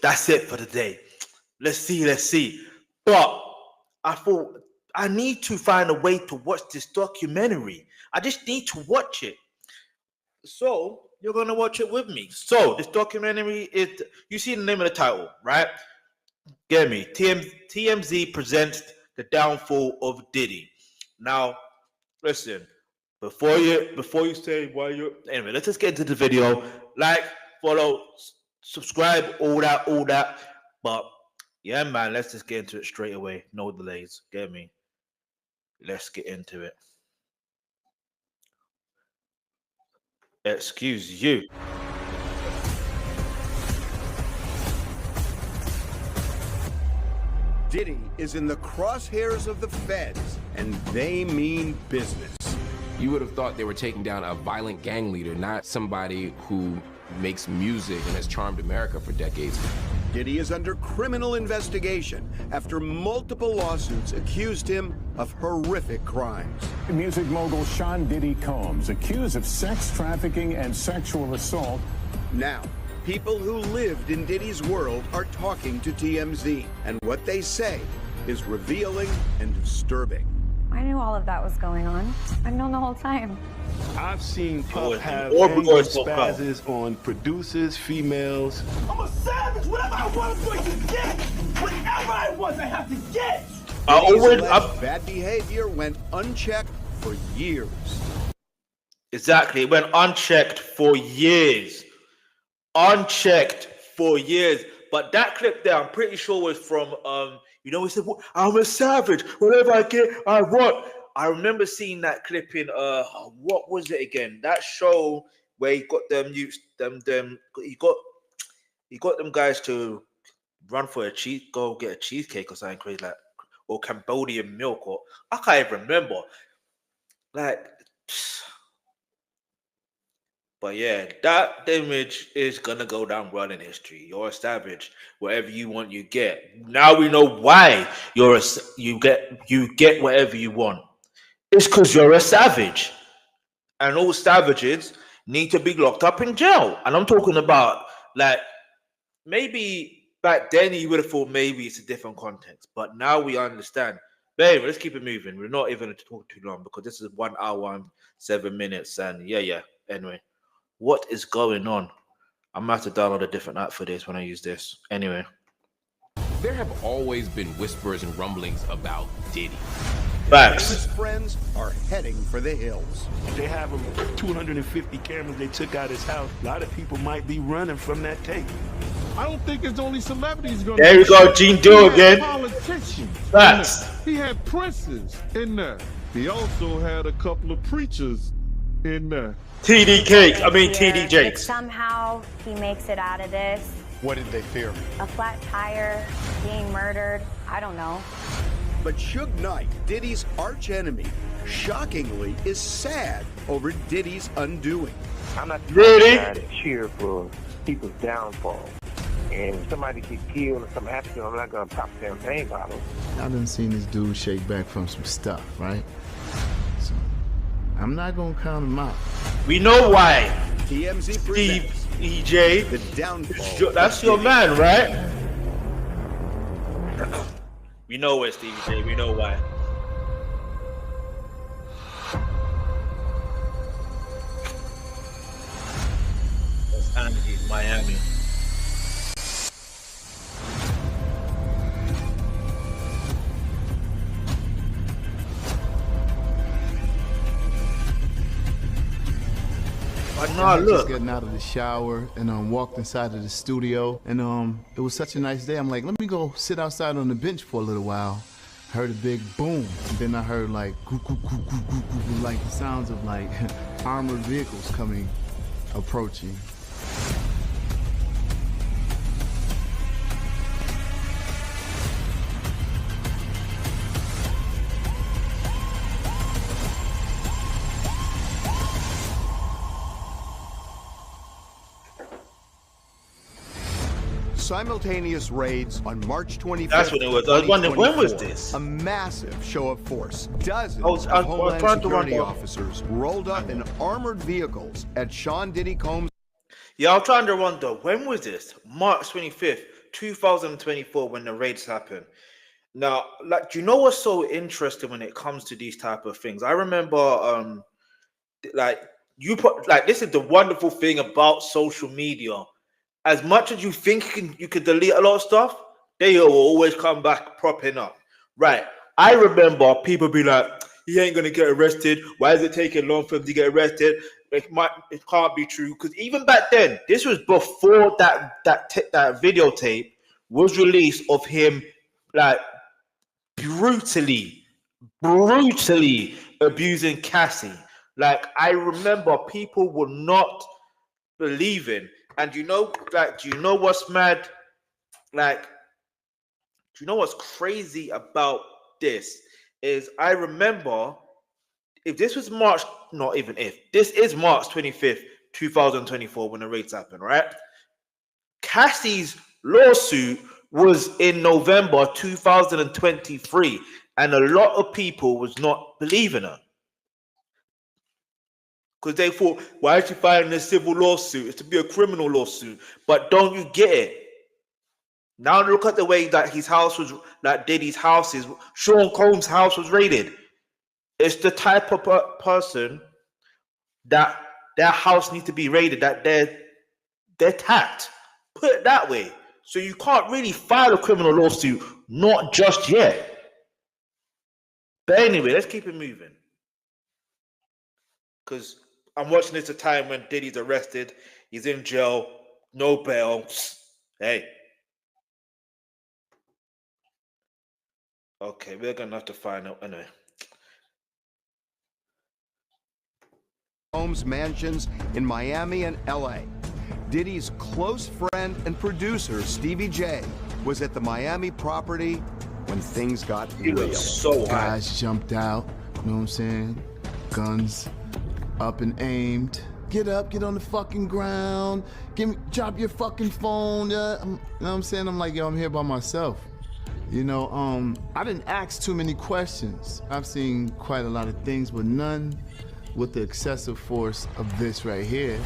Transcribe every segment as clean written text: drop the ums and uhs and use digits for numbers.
that's it for the day. Let's see. But I thought I need to find a way to watch this documentary. I just need to watch it. So you're gonna watch it with me. So this documentary is, you see the name of the title, right? Get me. TMZ presents the downfall of Diddy. Now, listen. Before you say why you, anyway, let's just get into the video. Like, follow, subscribe, all that. But yeah, man, let's just get into it straight away. No delays. Get me. Let's get into it. Excuse you. Diddy is in the crosshairs of the feds, and they mean business. You would have thought they were taking down a violent gang leader, not somebody who makes music and has charmed America for decades. Diddy is under criminal investigation after multiple lawsuits accused him of horrific crimes. Music mogul Sean Diddy Combs accused of sex trafficking and sexual assault. Now, people who lived in Diddy's world are talking to TMZ, and what they say is revealing and disturbing. I knew all of that was going on. I've known the whole time. I've seen Puff have anger spazzes on producers, females. I'm a savage. Whatever I want, I'm going to get. Whatever I want, I have to get. Bad behavior went unchecked for years. Exactly, it went unchecked for years. But that clip there, I'm pretty sure was from he said, I'm a savage. Whatever I get, I want. I remember seeing that clip in what was it again? That show where he got he got them guys to run for go get a cheesecake or something crazy, like, or Cambodian milk, or I can't even remember. Like, but yeah, that image is gonna go down well in history. You're a savage. Whatever you want, you get. Now we know why you get whatever you want. It's because you're a savage, and all savages need to be locked up in jail. And I'm talking about, like, maybe back then you would have thought maybe it's a different context, but now we understand. Babe, let's keep it moving. We're not even going to talk too long because this is 1 hour and 7 minutes, and yeah. Anyway. What is going on? I'm going to have to download a different app for this when I use this. Anyway. There have always been whispers and rumblings about Diddy. Facts. His friends are heading for the hills. They have 250 cameras they took out his house. A lot of people might be running from that tape. I don't think it's only celebrities going to. There we go, Gene Deal again. Politicians. Facts. He had princes in there. He also had a couple of preachers in there. TD Jakes. Somehow he makes it out of this. What did they fear? A flat tire, being murdered. I don't know. But Suge Knight, Diddy's archenemy, shockingly is sad over Diddy's undoing. I'm not the guy to cheer for people's downfall. And if somebody gets killed or something happens to them, I'm not going to pop champagne bottles. I done seen this dude shake back from some stuff, right? So I'm not going to count him out. We know why. TMZ Steve EJ. The downfall. That's your man, right? We know where Steve EJ. We know why. Los Angeles, Miami. Just getting out of the shower and walked inside of the studio, and it was such a nice day. I'm like, let me go sit outside on the bench for a little while. Heard a big boom, and then I heard like like the sounds of like armored vehicles approaching. Simultaneous raids on March 25th. That's what it was. I was wondering, when was this? A massive show of force. Dozens of Homeland Security officers rolled up in armored vehicles at Sean Diddy Combs. Yeah, I'm trying to wonder, when was this? March 25th, 2024 when the raids happened. Now, like, do you know what's so interesting when it comes to these type of things? I remember, like, this is the wonderful thing about social media. As much as you think you can delete a lot of stuff, they will always come back propping up. Right. I remember people be like, he ain't gonna get arrested. Why is it taking long for him to get arrested? It can't be true. Because even back then, this was before that videotape was released of him like brutally abusing Cassie. Like, I remember people were not believing. And do you know what's mad? Like, do you know what's crazy about this? Is I remember, this is March 25th, 2024 when the raids happened, right? Cassie's lawsuit was in November 2023, and a lot of people was not believing her. Because they thought, why is she filing a civil lawsuit? It's to be a criminal lawsuit. But don't you get it? Now look at the way that his house was, like Diddy's house is, Sean Combs' house was raided. It's the type of person that their house needs to be raided, that they're tapped. Put it that way. So you can't really file a criminal lawsuit, not just yet. But anyway, let's keep it moving. Because I'm watching this at a time when Diddy's arrested. He's in jail. No bail. Hey. Okay, we're going to have to find out anyway. Homes, mansions in Miami and LA. Diddy's close friend and producer, Stevie J, was at the Miami property when things got real. So guys jumped out, you know what I'm saying? Guns up and aimed. Get up, get on the fucking ground. Drop your fucking phone. You know what I'm saying? I'm like, yo, I'm here by myself. You know, I didn't ask too many questions. I've seen quite a lot of things, but none with the excessive force of this right here.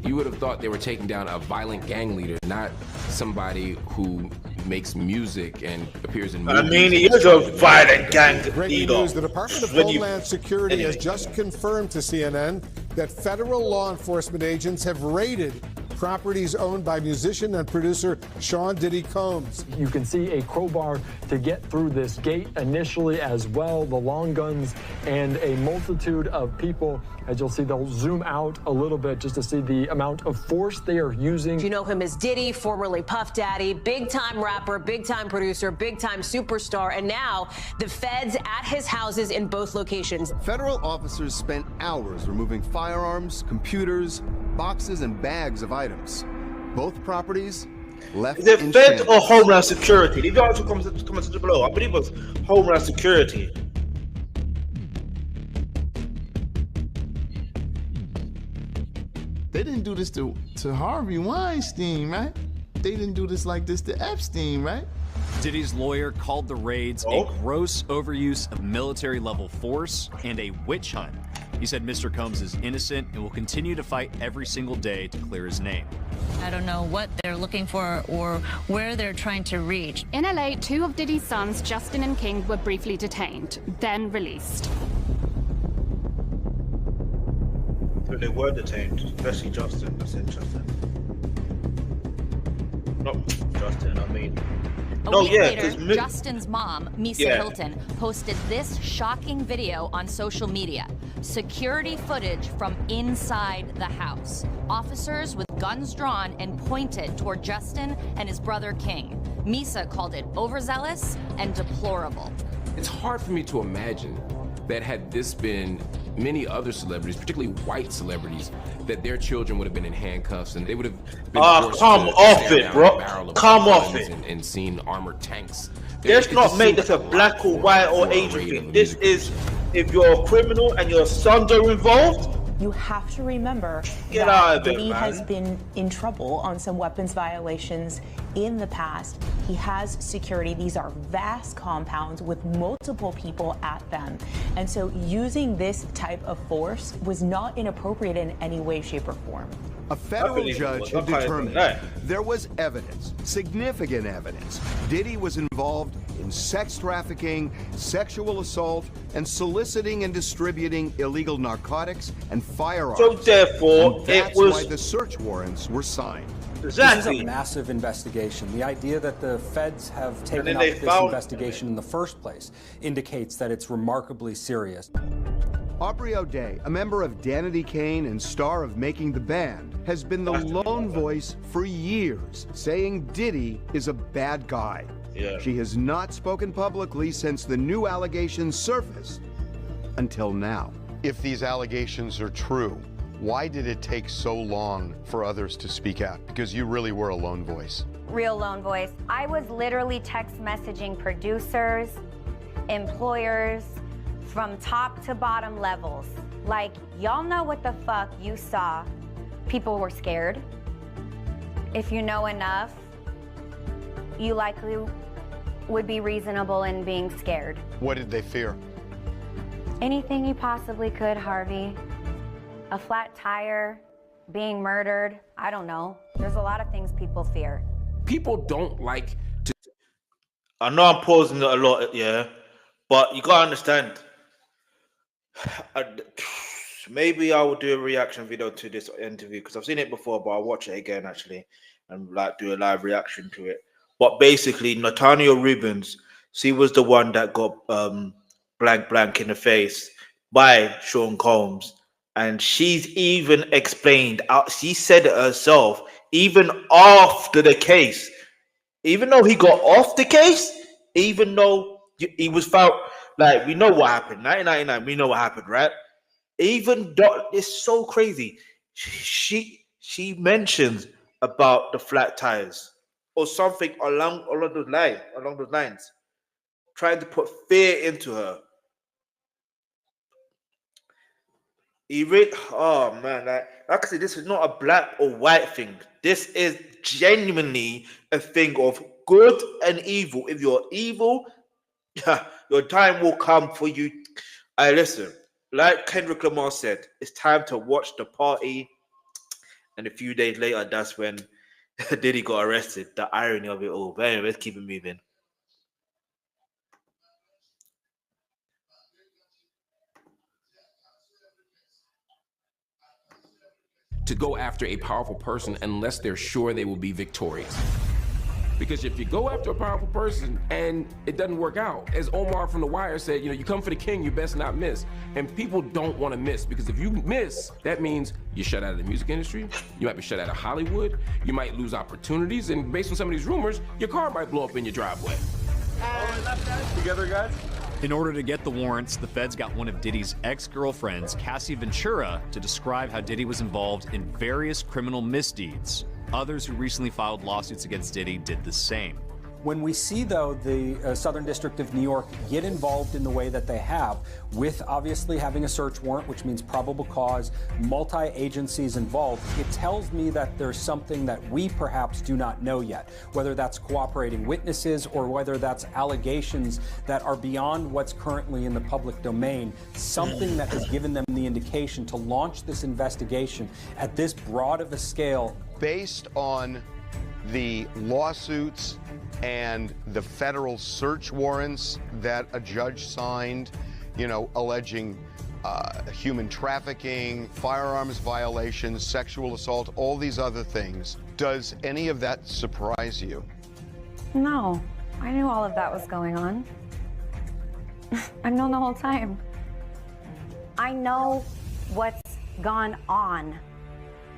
You would have thought they were taking down a violent gang leader, not somebody who makes music and appears in movies. I mean, he is a violent gang leader. Breaking news, the Department of Homeland Security has just confirmed to CNN that federal law enforcement agents have raided properties owned by musician and producer Sean Diddy Combs. You can see a crowbar to get through this gate initially as well, the long guns, and a multitude of people. As you'll see, they'll zoom out a little bit just to see the amount of force they are using. You know him as Diddy, formerly Puff Daddy, big-time rapper, big-time producer, big-time superstar, and now the feds at his houses in both locations. Federal officers spent hours removing firearms, computers, boxes, and bags of items. Both properties left the in Fed shambles. or Homeland Security? Leave your answer comments below. I believe it was Homeland Security. They didn't do this to Harvey Weinstein, right? They didn't do this like this to Epstein, right? Diddy's lawyer called the raids a gross overuse of military-level force and a witch hunt. He said Mr. Combs is innocent and will continue to fight every single day to clear his name. I don't know what they're looking for or where they're trying to reach. In LA, 2 of Diddy's sons, Justin and King, were briefly detained, then released. So they were detained, especially Justin. That's interesting. Not Justin, I mean. A week later, Justin's mom, Misa Hilton, posted this shocking video on social media. Security footage from inside the house. Officers with guns drawn and pointed toward Justin and his brother King. Misa called it overzealous and deplorable. It's hard for me to imagine that had this been many other celebrities, particularly white celebrities, that their children would have been in handcuffs and they would have been forced come to off stare it, down bro. a barrel of Come guns off it. and seen armored tanks. Let's not make this a black or white or Asian thing. This is, if you're a criminal and your sons are involved, you have to remember Get out of that it, Diddy man. has been in trouble on some weapons violations in the past. He has security. These are vast compounds with multiple people at them. And so using this type of force was not inappropriate in any way, shape, or form. A federal judge had determined there was evidence, significant evidence. Diddy was involved in sex trafficking, sexual assault, and soliciting and distributing illegal narcotics and firearms. So therefore, and that's it was why the search warrants were signed. This is a massive investigation. The idea that the feds have taken up this investigation in the first place indicates that it's remarkably serious. Aubrey O'Day, a member of Danity Kane and star of Making the Band, has been the lone voice for years, saying Diddy is a bad guy. Yeah. She has not spoken publicly since the new allegations surfaced, until now. If these allegations are true, why did it take so long for others to speak out? Because you really were a lone voice. Real lone voice. I was literally text messaging producers, employers, from top to bottom levels. Like, y'all know what the fuck you saw. People were scared. If you know enough, you likely would be reasonable in being scared. What did they fear? Anything you possibly could, Harvey. A flat tire, being murdered, I don't know. There's a lot of things people fear. People don't like to. I know I'm pausing it a lot, yeah, but you gotta understand. Maybe I will do a reaction video to this interview because I've seen it before, but I'll watch it again actually and like do a live reaction to it. But basically, Nathaniel Rubens, she was the one that got blank in the face by Sean Combs, and she's even explained out. She said it herself, even after the case, even though he got off the case, even though he was found. Like, we know what happened. 1999, we know what happened, right? Even though it's so crazy. She mentions about the flat tires or something along those lines, trying to put fear into her. Oh man, like I said, this is not a black or white thing. This is genuinely a thing of good and evil. If you're evil, your time will come for you. I listen, like Kendrick Lamar said, it's time to watch The Party. And a few days later, that's when Diddy got arrested. The irony of it all. But anyway, let's keep it moving. To go after a powerful person unless they're sure they will be victorious. Because if you go after a powerful person and it doesn't work out, as Omar from The Wire said, you come for the king, you best not miss. And people don't want to miss, because if you miss, that means you're shut out of the music industry, you might be shut out of Hollywood, you might lose opportunities, and based on some of these rumors, your car might blow up in your driveway. Together, guys? In order to get the warrants, the feds got one of Diddy's ex-girlfriends, Cassie Ventura, to describe how Diddy was involved in various criminal misdeeds. Others who recently filed lawsuits against Diddy did the same. When we see, though, the Southern District of New York get involved in the way that they have, with obviously having a search warrant, which means probable cause, multi-agencies involved, it tells me that there's something that we perhaps do not know yet, whether that's cooperating witnesses or whether that's allegations that are beyond what's currently in the public domain, something that has given them the indication to launch this investigation at this broad of a scale. Based on the lawsuits and the federal search warrants that a judge signed, alleging human trafficking, firearms violations, sexual assault, all these other things, does any of that surprise you? No, I knew all of that was going on. I've known the whole time. I know what's gone on.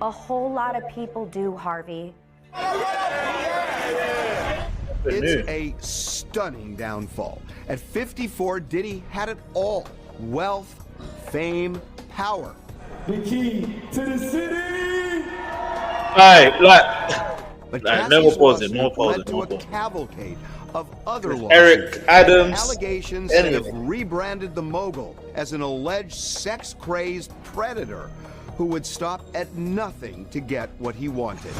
A whole lot of people do, Harvey. It's a stunning downfall. At 54, Diddy had it all: wealth, fame, power. The key to the city! But no pausing, led to a cavalcade of other lawsuits, Eric Adams, allegations that have rebranded the mogul as an alleged sex-crazed predator who would stop at nothing to get what he wanted.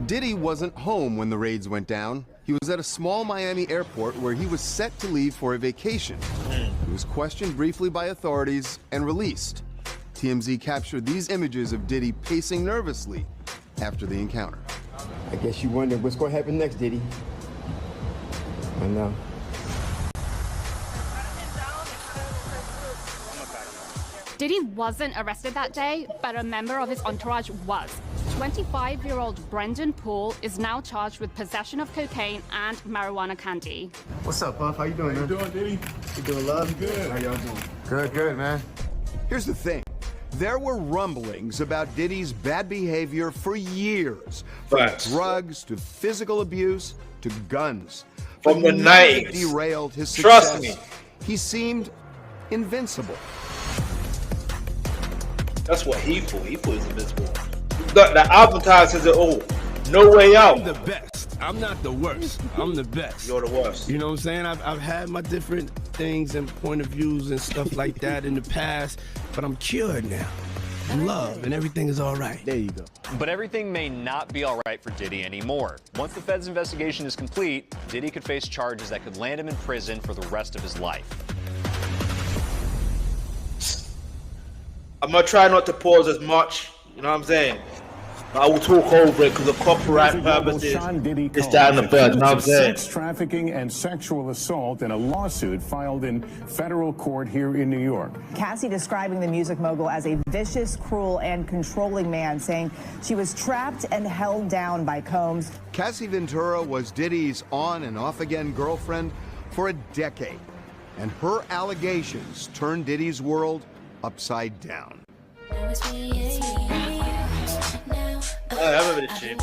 Diddy wasn't home when the raids went down. He was at a small Miami airport where he was set to leave for a vacation. He was questioned briefly by authorities and released. TMZ captured these images of Diddy pacing nervously after the encounter. I guess you wonder what's going to happen next, Diddy. I know. Diddy wasn't arrested that day, but a member of his entourage was. 25-year-old Brendan Poole is now charged with possession of cocaine and marijuana candy. What's up, Puff? How you doing, man? How you doing, Diddy? You doing, love? Good. How y'all doing? Good, good, man. Here's the thing. There were rumblings about Diddy's bad behavior for years. From drugs to physical abuse to guns. From the none of night. it derailed his success. Trust me. He seemed invincible. That's what he thought. He thought he was invincible. The advertisers says it all. No way out. I'm the best. I'm not the worst. I'm the best. You're the worst. You know what I'm saying? I've had my different things and point of views and stuff like that in the past, but I'm cured now. I'm loved and everything is all right. There you go. But everything may not be all right for Diddy anymore. Once the Fed's investigation is complete, Diddy could face charges that could land him in prison for the rest of his life. I'm gonna try not to pause as much. You know what I'm saying? I will talk over it because of copyright purposes. It's down the bird. You know what I'm saying? Sex trafficking and sexual assault in a lawsuit filed in federal court here in New York. Cassie describing the music mogul as a vicious, cruel, and controlling man, saying she was trapped and held down by Combs. Cassie Ventura was Diddy's on and off again girlfriend for a decade. And her allegations turned Diddy's world upside down. I remember this shit.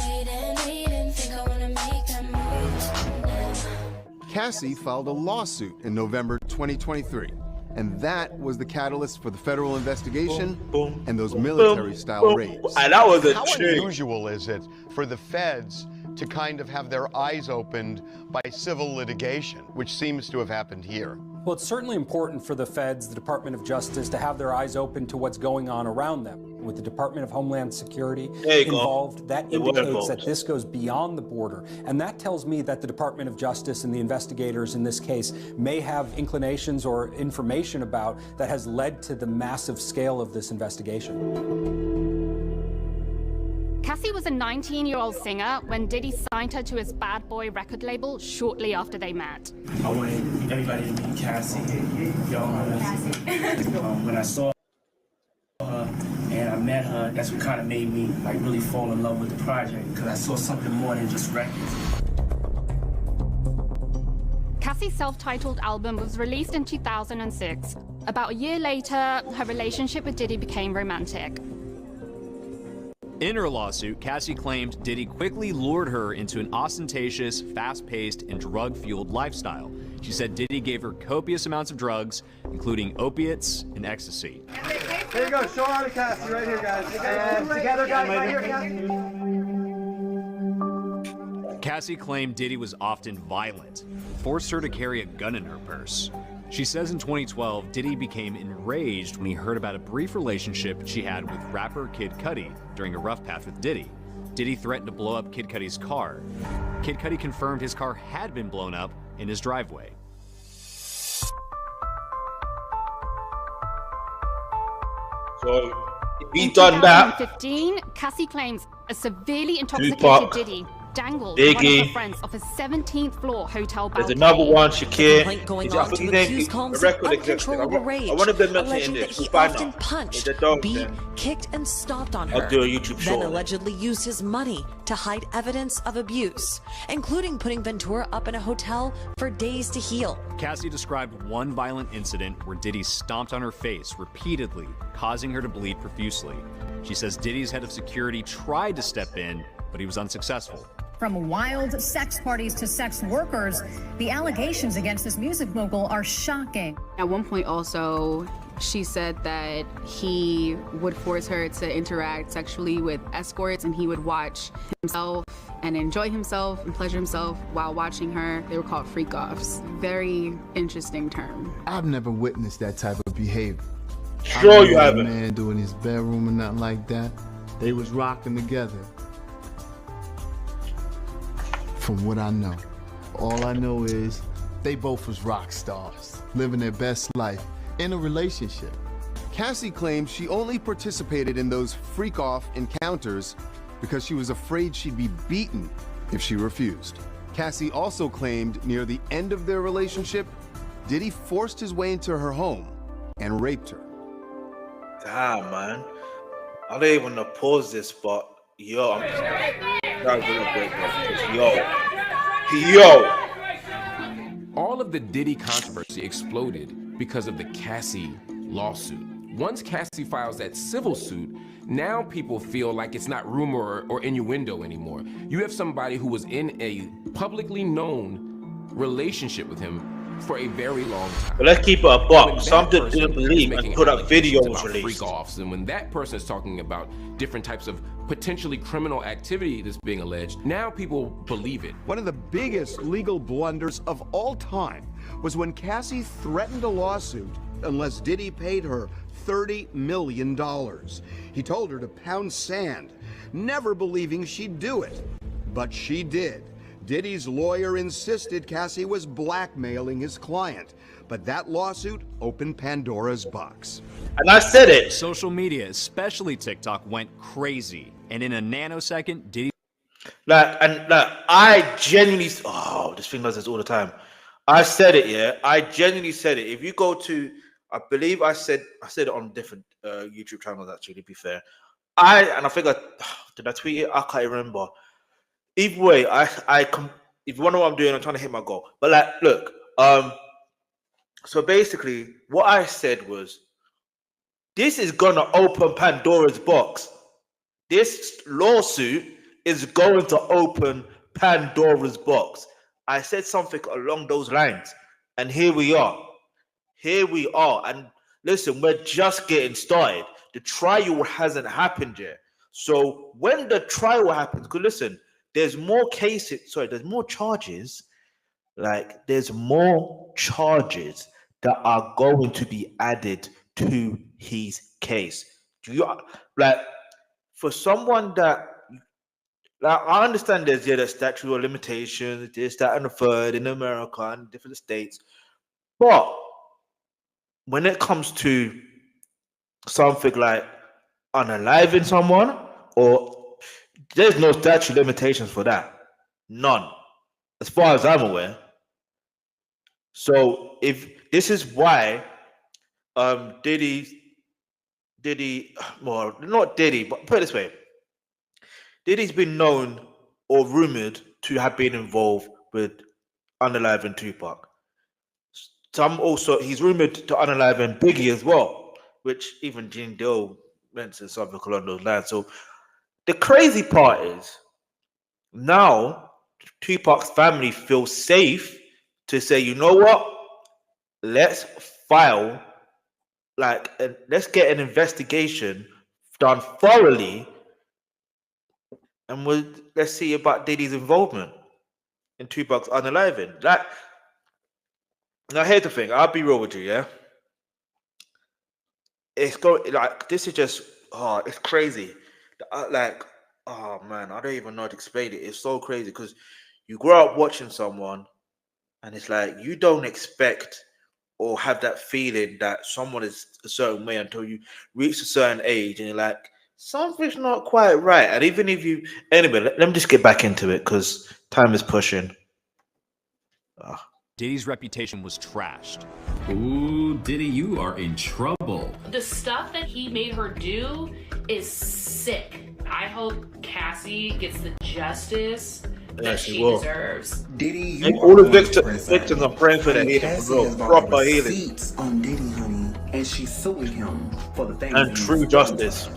Cassie filed a lawsuit in November 2023, and that was the catalyst for the federal investigation and those military-style raids. And that was a How trick. unusual is it for the feds to kind of have their eyes opened by civil litigation, which seems to have happened here? Well, it's certainly important for the feds, the Department of Justice, to have their eyes open to what's going on around them. With the Department of Homeland Security involved, that indicates that this goes beyond the border. And that tells me that the Department of Justice and the investigators in this case may have inclinations or information about that has led to the massive scale of this investigation. Cassie was a 19-year-old singer when Diddy signed her to his Bad Boy record label shortly after they met. I wanted everybody to meet Cassie. When I saw her and I met her, that's what kind of made me like really fall in love with the project, because I saw something more than just records. Cassie's self-titled album was released in 2006. About a year later, her relationship with Diddy became romantic. In her lawsuit, Cassie claimed Diddy quickly lured her into an ostentatious, fast-paced, and drug-fueled lifestyle. She said Diddy gave her copious amounts of drugs, including opiates and ecstasy. There you go. Show out of Cassie right here, guys. And together, guys, right here, Cassie. Cassie claimed Diddy was often violent, forced her to carry a gun in her purse. She says in 2012, Diddy became enraged when he heard about a brief relationship she had with rapper Kid Cudi during a rough patch with Diddy. Diddy threatened to blow up Kid Cudi's car. Kid Cudi confirmed his car had been blown up in his driveway. So, if he In done that, 2015, Cassie claims a severely intoxicated Tupac, Diddy dangled Biggie, one of her friends off a 17th floor hotel balcony. there's another one, Shakir. Complaint going I on think to his name accuse is Combs the of record executive. uncontrollable rage, I want to be mentioned in alleging that this. he We'll find often out. punched, It's a dog beat, then. kicked, and stomped on I'll her. do a YouTube Then short. allegedly used his money to hide evidence of abuse, including putting Ventura up in a hotel for days to heal. Cassie described one violent incident where Diddy stomped on her face repeatedly, causing her to bleed profusely. She says Diddy's head of security tried to step in, but he was unsuccessful. From wild sex parties to sex workers, the allegations against this music mogul are shocking. At one point also, she said that he would force her to interact sexually with escorts, and he would watch himself and enjoy himself and pleasure himself while watching her. They were called freak-offs. Very interesting term. I've never witnessed that type of behavior. Sure you haven't. Man doing his bedroom and nothing like that. They was rocking together. From what I know. All I know is they both was rock stars, living their best life in a relationship. Cassie claims she only participated in those freak-off encounters because she was afraid she'd be beaten if she refused. Cassie also claimed near the end of their relationship, Diddy forced his way into her home and raped her. Damn, man. I don't even want to pause this, but yo, I'm just gonna break this. Yo. All of the Diddy controversy exploded because of the Cassie lawsuit. Once Cassie files that civil suit, now people feel like it's not rumor or innuendo anymore. You have somebody who was in a publicly known relationship with him for a very long time. But let's keep it a buck. Some didn't believe and put up videos released. Freak-offs, and when that person is talking about different types of potentially criminal activity that's being alleged, now people believe it. One of the biggest legal blunders of all time was when Cassie threatened a lawsuit unless Diddy paid her $30 million. He told her to pound sand, never believing she'd do it. But she did. Diddy's lawyer insisted Cassie was blackmailing his client, but that lawsuit opened Pandora's box. And I said it. Social media, especially TikTok, went crazy, and in a nanosecond, Diddy. I genuinely, this thing does this all the time. I said it, yeah. I genuinely said it. If you go to, I believe I said it on different YouTube channels. Actually, to be fair, I think did I tweet it? I can't remember. Either way, if you wonder what I'm doing, I'm trying to hit my goal. But like, look, so basically, what I said was, this is gonna open Pandora's box. This lawsuit is going to open Pandora's box. I said something along those lines, and here we are. Here we are. And listen, we're just getting started. The trial hasn't happened yet. So when the trial happens, because listen, there's more cases, there's more charges. Like, there's more charges that are going to be added to his case. Do you, like, for someone that, like, I understand there's the statute of limitations, this, that, and the third in America and different states, but when it comes to something like unaliving someone, or there's no statute of limitations for that. None. As far as I'm aware. So if this is why Diddy, well, not Diddy, but put it this way. Diddy's been known or rumored to have been involved with unaliving Tupac. He's rumored to unalive Biggie as well, which even Gene Dill mentioned something along those lines. So the crazy part is, now Tupac's family feels safe to say, you know what? Let's file, let's get an investigation done thoroughly, and let's see about Diddy's involvement in Tupac's unaliving. Now here's the thing. I'll be real with you, yeah. It's going this is just it's crazy. Oh man, I don't even know how to explain it. It's so crazy because you grow up watching someone, and it's like you don't expect or have that feeling that someone is a certain way until you reach a certain age, and you're like, something's not quite right. And even if you, anyway, let me just get back into it because time is pushing. Diddy's reputation was trashed. Ooh, Diddy, you are in trouble. The stuff that he made her do is sick. I hope Cassie gets the justice that she deserves. Diddy, all the victims are praying for that healing, proper healing, on Diddy, honey, and she's suing him for the things and true justice.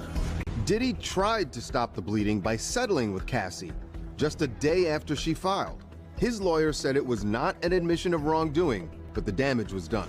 Diddy tried to stop the bleeding by settling with Cassie just a day after she filed. His lawyer said it was not an admission of wrongdoing, but the damage was done.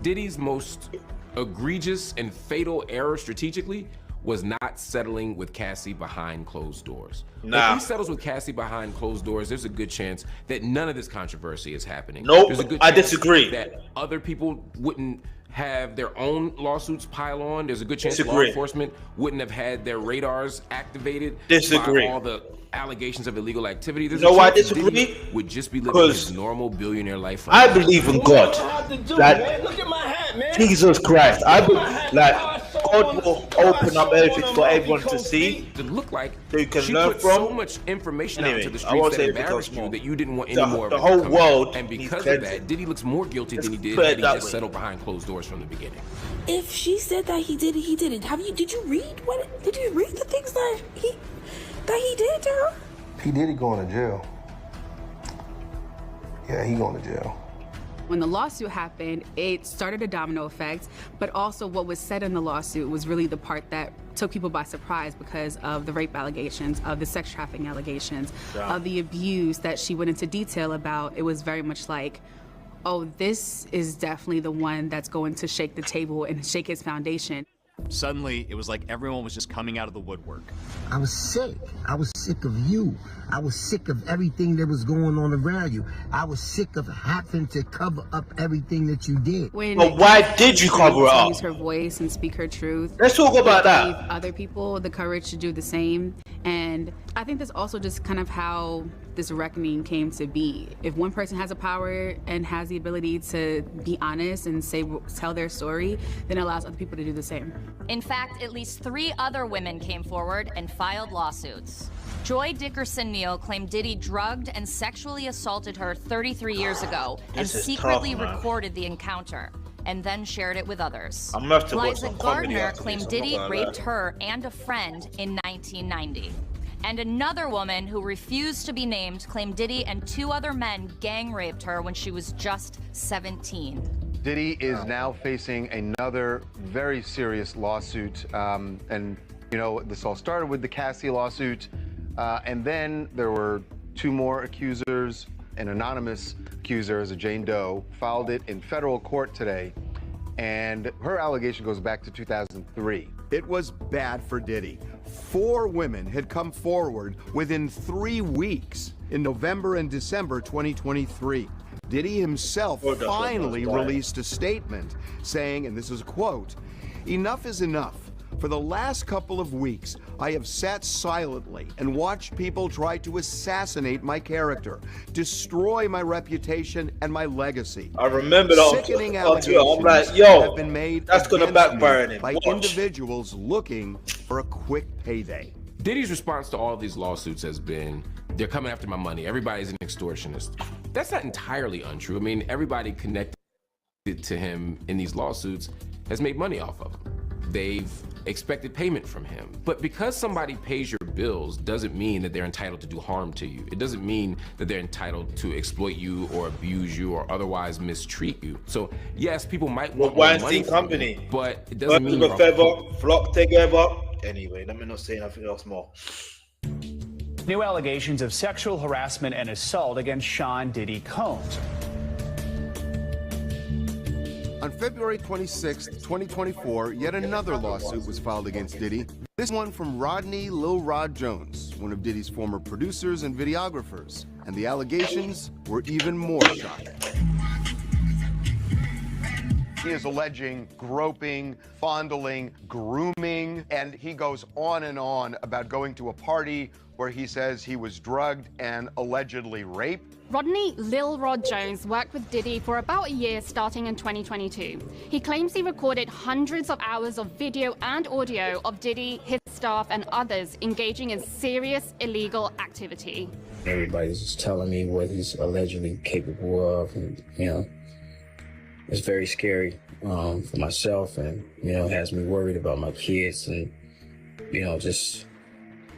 Diddy's most egregious and fatal error strategically was not settling with Cassie behind closed doors. Nah. If he settles with Cassie behind closed doors, there's a good chance that none of this controversy is happening. Nope, There's a good I chance disagree. that other people wouldn't have their own lawsuits pile on. There's a good chance law Disagree. enforcement wouldn't have had their radars activated Disagree. by all the allegations of illegal activity. There's You know a why I chance that disagree? Diddy would just be living Because his normal billionaire life. I believe in God. Like, Look at my hat, man. Jesus Christ. I believe, like, God will open up everything for everyone to see. To look like so you can she learn put from. so much information out Anyway, into the I won't streets say that it embarrassed because you that you didn't want the- any more of the it whole to come world out. And needs because of cleansing. that, Diddy looks more guilty than he did put it had he that just way. settled behind closed doors from the beginning. If she said that he did it, he didn't. Did you read did you read the things that he did to her? P. Diddy going to jail. Yeah, he going to jail. When the lawsuit happened, it started a domino effect, but also what was said in the lawsuit was really the part that took people by surprise because of the rape allegations, of the sex trafficking allegations, of the abuse that she went into detail about. It was very much like, oh, this is definitely the one that's going to shake the table and shake his foundation. Suddenly, it was like everyone was just coming out of the woodwork. I was sick. I was sick of you. I was sick of everything that was going on around you. I was sick of having to cover up everything that you did. But why did you cover it up? Use her voice and speak her truth. Let's talk about that. Gave other people the courage to do the same. And I think that's also just kind of how this reckoning came to be. If one person has a power and has the ability to be honest and tell their story, then it allows other people to do the same. In fact, at least 3 other women came forward and filed lawsuits. Joy Dickerson Neal claimed Diddy drugged and sexually assaulted her 33 years ago and This is secretly tough, man. recorded the encounter and then shared it with others. I'm gonna have to watch Liza some comedy Gardner after claimed this, I'm Diddy not gonna raped lie. her and a friend in 1990. And another woman who refused to be named claimed Diddy and 2 other men gang raped her when she was just 17. Diddy is now facing another very serious lawsuit. And, you know, this all started with the Cassie lawsuit. And then there were 2 more accusers. An anonymous accuser, as a Jane Doe, filed it in federal court today. And her allegation goes back to 2003. It was bad for Diddy. 4 women had come forward within 3 weeks in November and December 2023. Diddy himself finally released a statement saying, and this is a quote, "Enough is enough. For the last couple of weeks, I have sat silently and watched people try to assassinate my character, destroy my reputation and my legacy. I remember that. Sickening I'm like, allegations yo, have been made that's gonna against backfire on me him. by Watch. individuals looking for a quick payday." Diddy's response to all of these lawsuits has been, they're coming after my money. Everybody's an extortionist. That's not entirely untrue. I mean, everybody connected to him in these lawsuits has made money off of him. They've expected payment from him. But because somebody pays your bills doesn't mean that they're entitled to do harm to you. It doesn't mean that they're entitled to exploit you or abuse you or otherwise mistreat you. So yes, people might want more money Weinstein from Company. you, but it doesn't mean Birds you're of a feather, flock together. Anyway, let me not say nothing else more. New allegations of sexual harassment and assault against Sean Diddy Combs. On February 26, 2024, yet another lawsuit was filed against Diddy. This one from Rodney Lil Rod Jones, one of Diddy's former producers and videographers. And the allegations were even more shocking. He is alleging groping, fondling, grooming, and he goes on and on about going to a party where he says he was drugged and allegedly raped. Rodney Lil Rod Jones worked with Diddy for about a year starting in 2022. He claims he recorded hundreds of hours of video and audio of Diddy, his staff, and others engaging in serious illegal activity. Everybody's just telling me what he's allegedly capable of, and, you know, it's very scary for myself, and, you know, has me worried about my kids and, you know, just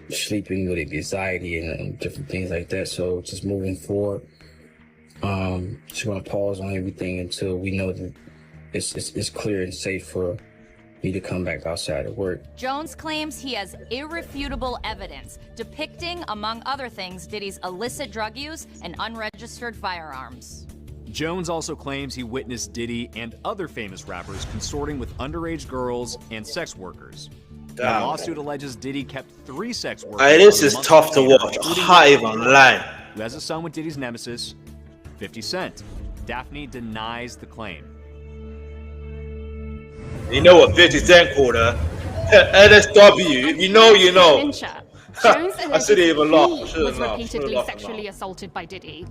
sleeping with anxiety and different things like that. So just moving forward, just want to pause on everything until we know that it's clear and safe for me to come back outside of work. Jones claims he has irrefutable evidence depicting, among other things, Diddy's illicit drug use and unregistered firearms. Jones also claims he witnessed Diddy and other famous rappers consorting with underage girls and sex workers. The lawsuit alleges Diddy kept 3 sex workers. Hey, this is on a tough to monthly watch. including High Daphne, on the line. who has a son with Diddy's nemesis, 50 Cent. Daphne denies the claim. You know what 50 Cent called her? NSW. If you know, you know. Jones I shouldn't even laugh. I was shouldn't laugh. repeatedly sexually assaulted by Diddy.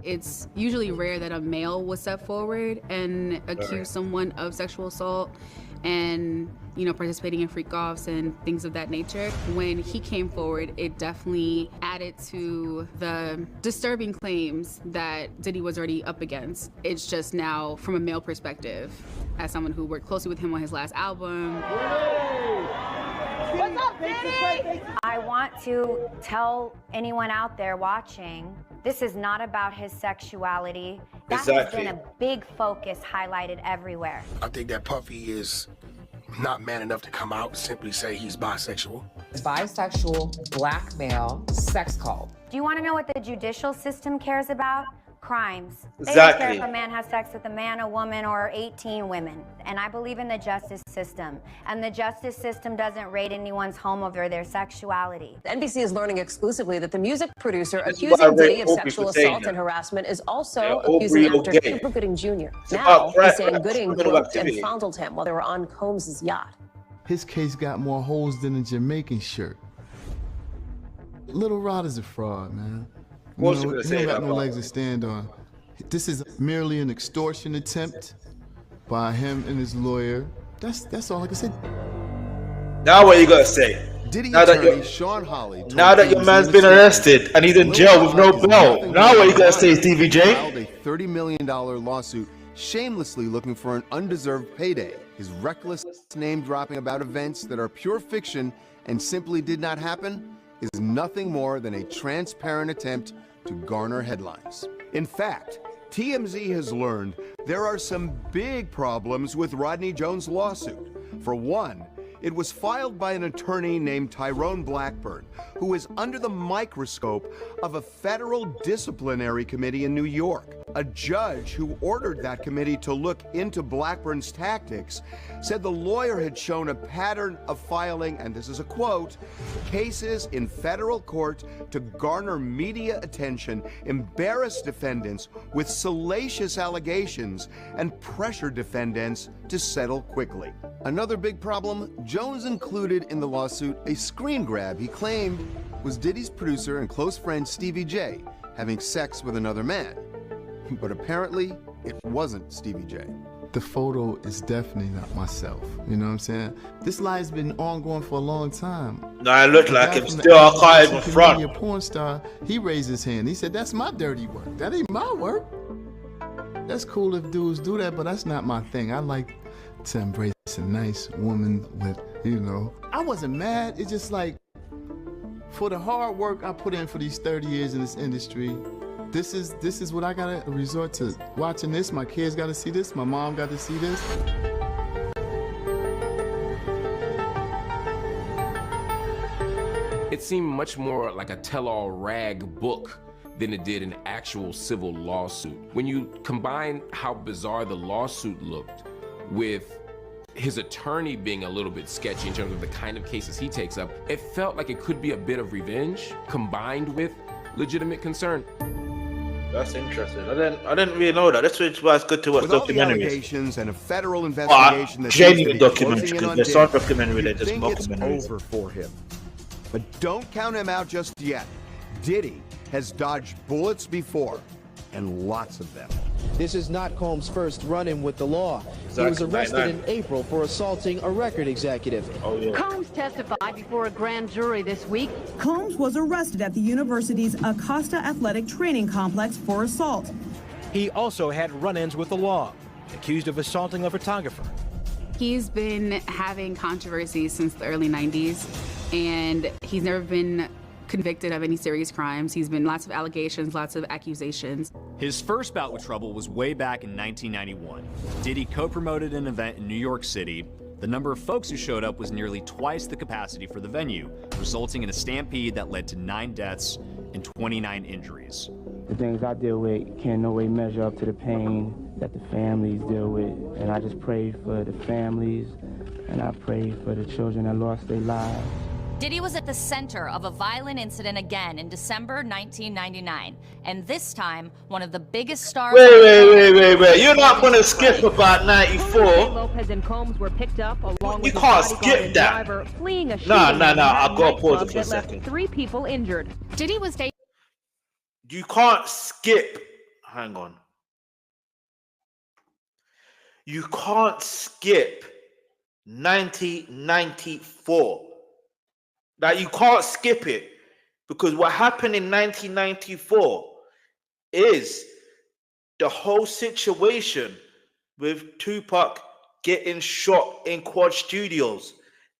It's usually rare that a male will step forward and accuse someone of sexual assault and, you know, participating in freak-offs and things of that nature. When he came forward, it definitely added to the disturbing claims that Diddy was already up against. It's just now, from a male perspective, as someone who worked closely with him on his last album. What's up, Diddy? I want to tell anyone out there watching, this is not about his sexuality. That has been a big focus highlighted everywhere. I think that Puffy is not man enough to come out and simply say he's bisexual. Bisexual, black male, sex cult. Do you want to know what the judicial system cares about? Crimes. They Exactly. don't care if a man has sex with a man, a woman, or 18 women. And I believe in the justice system. And the justice system doesn't rate anyone's home over their sexuality. NBC is learning exclusively that the music producer This is why I accusing Diddy rate of Opie sexual for saying assault that. and harassment is also Yeah, accusing Opie actor okay. Cuba Gooding Jr. It's Now about he's saying rap, Gooding criminal groped and activity. fondled him while they were on Combs' yacht. His case got more holes than a Jamaican shirt. Little Rod is a fraud, man. What You you know, gonna he say don't got about no Rod? legs to stand on. This is merely an extortion attempt by him and his lawyer. That's all I can say. Now what you gotta say? Diddy Now that attorney your- Sean Hawley told Now that your TMZ man's in a been statement, arrested and he's in jail with no Lil Rod is bail. nothing Now more what you than gotta a say, liar. Stevie He J? filed a $30 million lawsuit shamelessly looking for an undeserved payday. His reckless name dropping about events that are pure fiction and simply did not happen is nothing more than a transparent attempt to garner headlines. In fact, TMZ has learned there are some big problems with Rodney Jones' lawsuit. For one, it was filed by an attorney named Tyrone Blackburn, who is under the microscope of a federal disciplinary committee in New York. A judge who ordered that committee to look into Blackburn's tactics said the lawyer had shown a pattern of filing, and this is a quote, cases in federal court to garner media attention, embarrass defendants with salacious allegations, and pressure defendants to settle quickly. Another big problem, Jones included in the lawsuit a screen grab he claimed was Diddy's producer and close friend Stevie J having sex with another man. But apparently, it wasn't Stevie J. The photo is definitely not myself. You know what I'm saying? This lie's been ongoing for a long time. Nah, it looked The like guy him from the still archived in LGBT front. community, a porn star, he raised his hand. He said, "That's my dirty work. That ain't my work." That's cool if dudes do that, but that's not my thing. I like to embrace a nice woman with, you know. I wasn't mad. It's just like, for the hard work I put in for these 30 years in this industry, this is what I gotta resort to. Watching this, my kids gotta see this, my mom got to see this. It seemed much more like a tell-all rag book than it did an actual civil lawsuit. When you combine how bizarre the lawsuit looked with his attorney being a little bit sketchy in terms of the kind of cases he takes up, it felt like it could be a bit of revenge combined with legitimate concern. That's interesting. I didn't really know that. That's why it's good to watch With all the documentaries. allegations and a federal investigation that Genuine seems to be documentaries, closing in because on there's Diddy, some documentary you'd that just think it's documentaries. over for him. But don't count him out just yet. Diddy has dodged bullets before, and lots of them. This is not Combs' first run-in with the law. He was Exactly. arrested in April for assaulting a record executive. Combs testified before a grand jury this week. Combs was arrested at the university's Acosta Athletic Training Complex for assault. He also had run-ins with the law, accused of assaulting a photographer. He's been having controversies since the early 90s, and he's never been convicted of any serious crimes. He's been lots of allegations, lots of accusations. His first bout with trouble was way back in 1991. Diddy co-promoted an event in New York City. The number of folks who showed up was nearly twice the capacity for the venue, resulting in a stampede that led to 9 deaths and 29 injuries. The things I deal with can no way measure up to the pain that the families deal with. And I just pray for the families and I pray for the children that lost their lives. Diddy was at the center of a violent incident again in December 1999, and this time, one of the biggest stars... Wait. You're not going to skip about 94. Lopez and Combs were picked up along with you can't skip that. driver fleeing a Nah, I'll go pause it for a second. 3 people injured. Diddy was dating... You can't skip... Hang on. You can't skip 1994. Like, you can't skip it, because what happened in 1994 is the whole situation with Tupac getting shot in Quad Studios,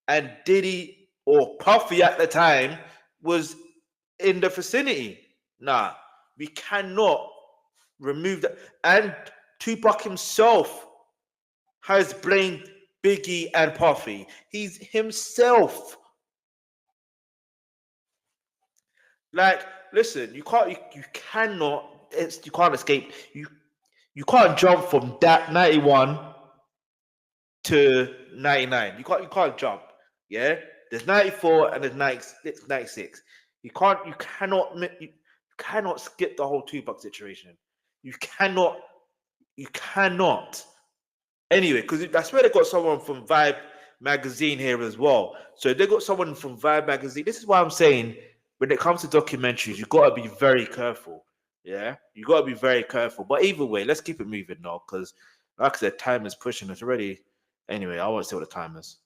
and Diddy, or Puffy at the time, was in the vicinity. Nah, we cannot remove that. And Tupac himself has blamed Biggie and Puffy. He's himself. Like, listen, you cannot escape. You can't jump from that 91 to 99. You can't jump. Yeah, there's 94 and there's 96. You cannot skip the whole Tupac situation. You cannot. Anyway, because that's where they got someone from Vibe magazine here as well. So they got someone from Vibe magazine. This is why I'm saying, when it comes to documentaries, you got to be very careful. Yeah, you got to be very careful. But either way, let's keep it moving now, because like I said, time is pushing us already. Anyway, I want to see what the time is.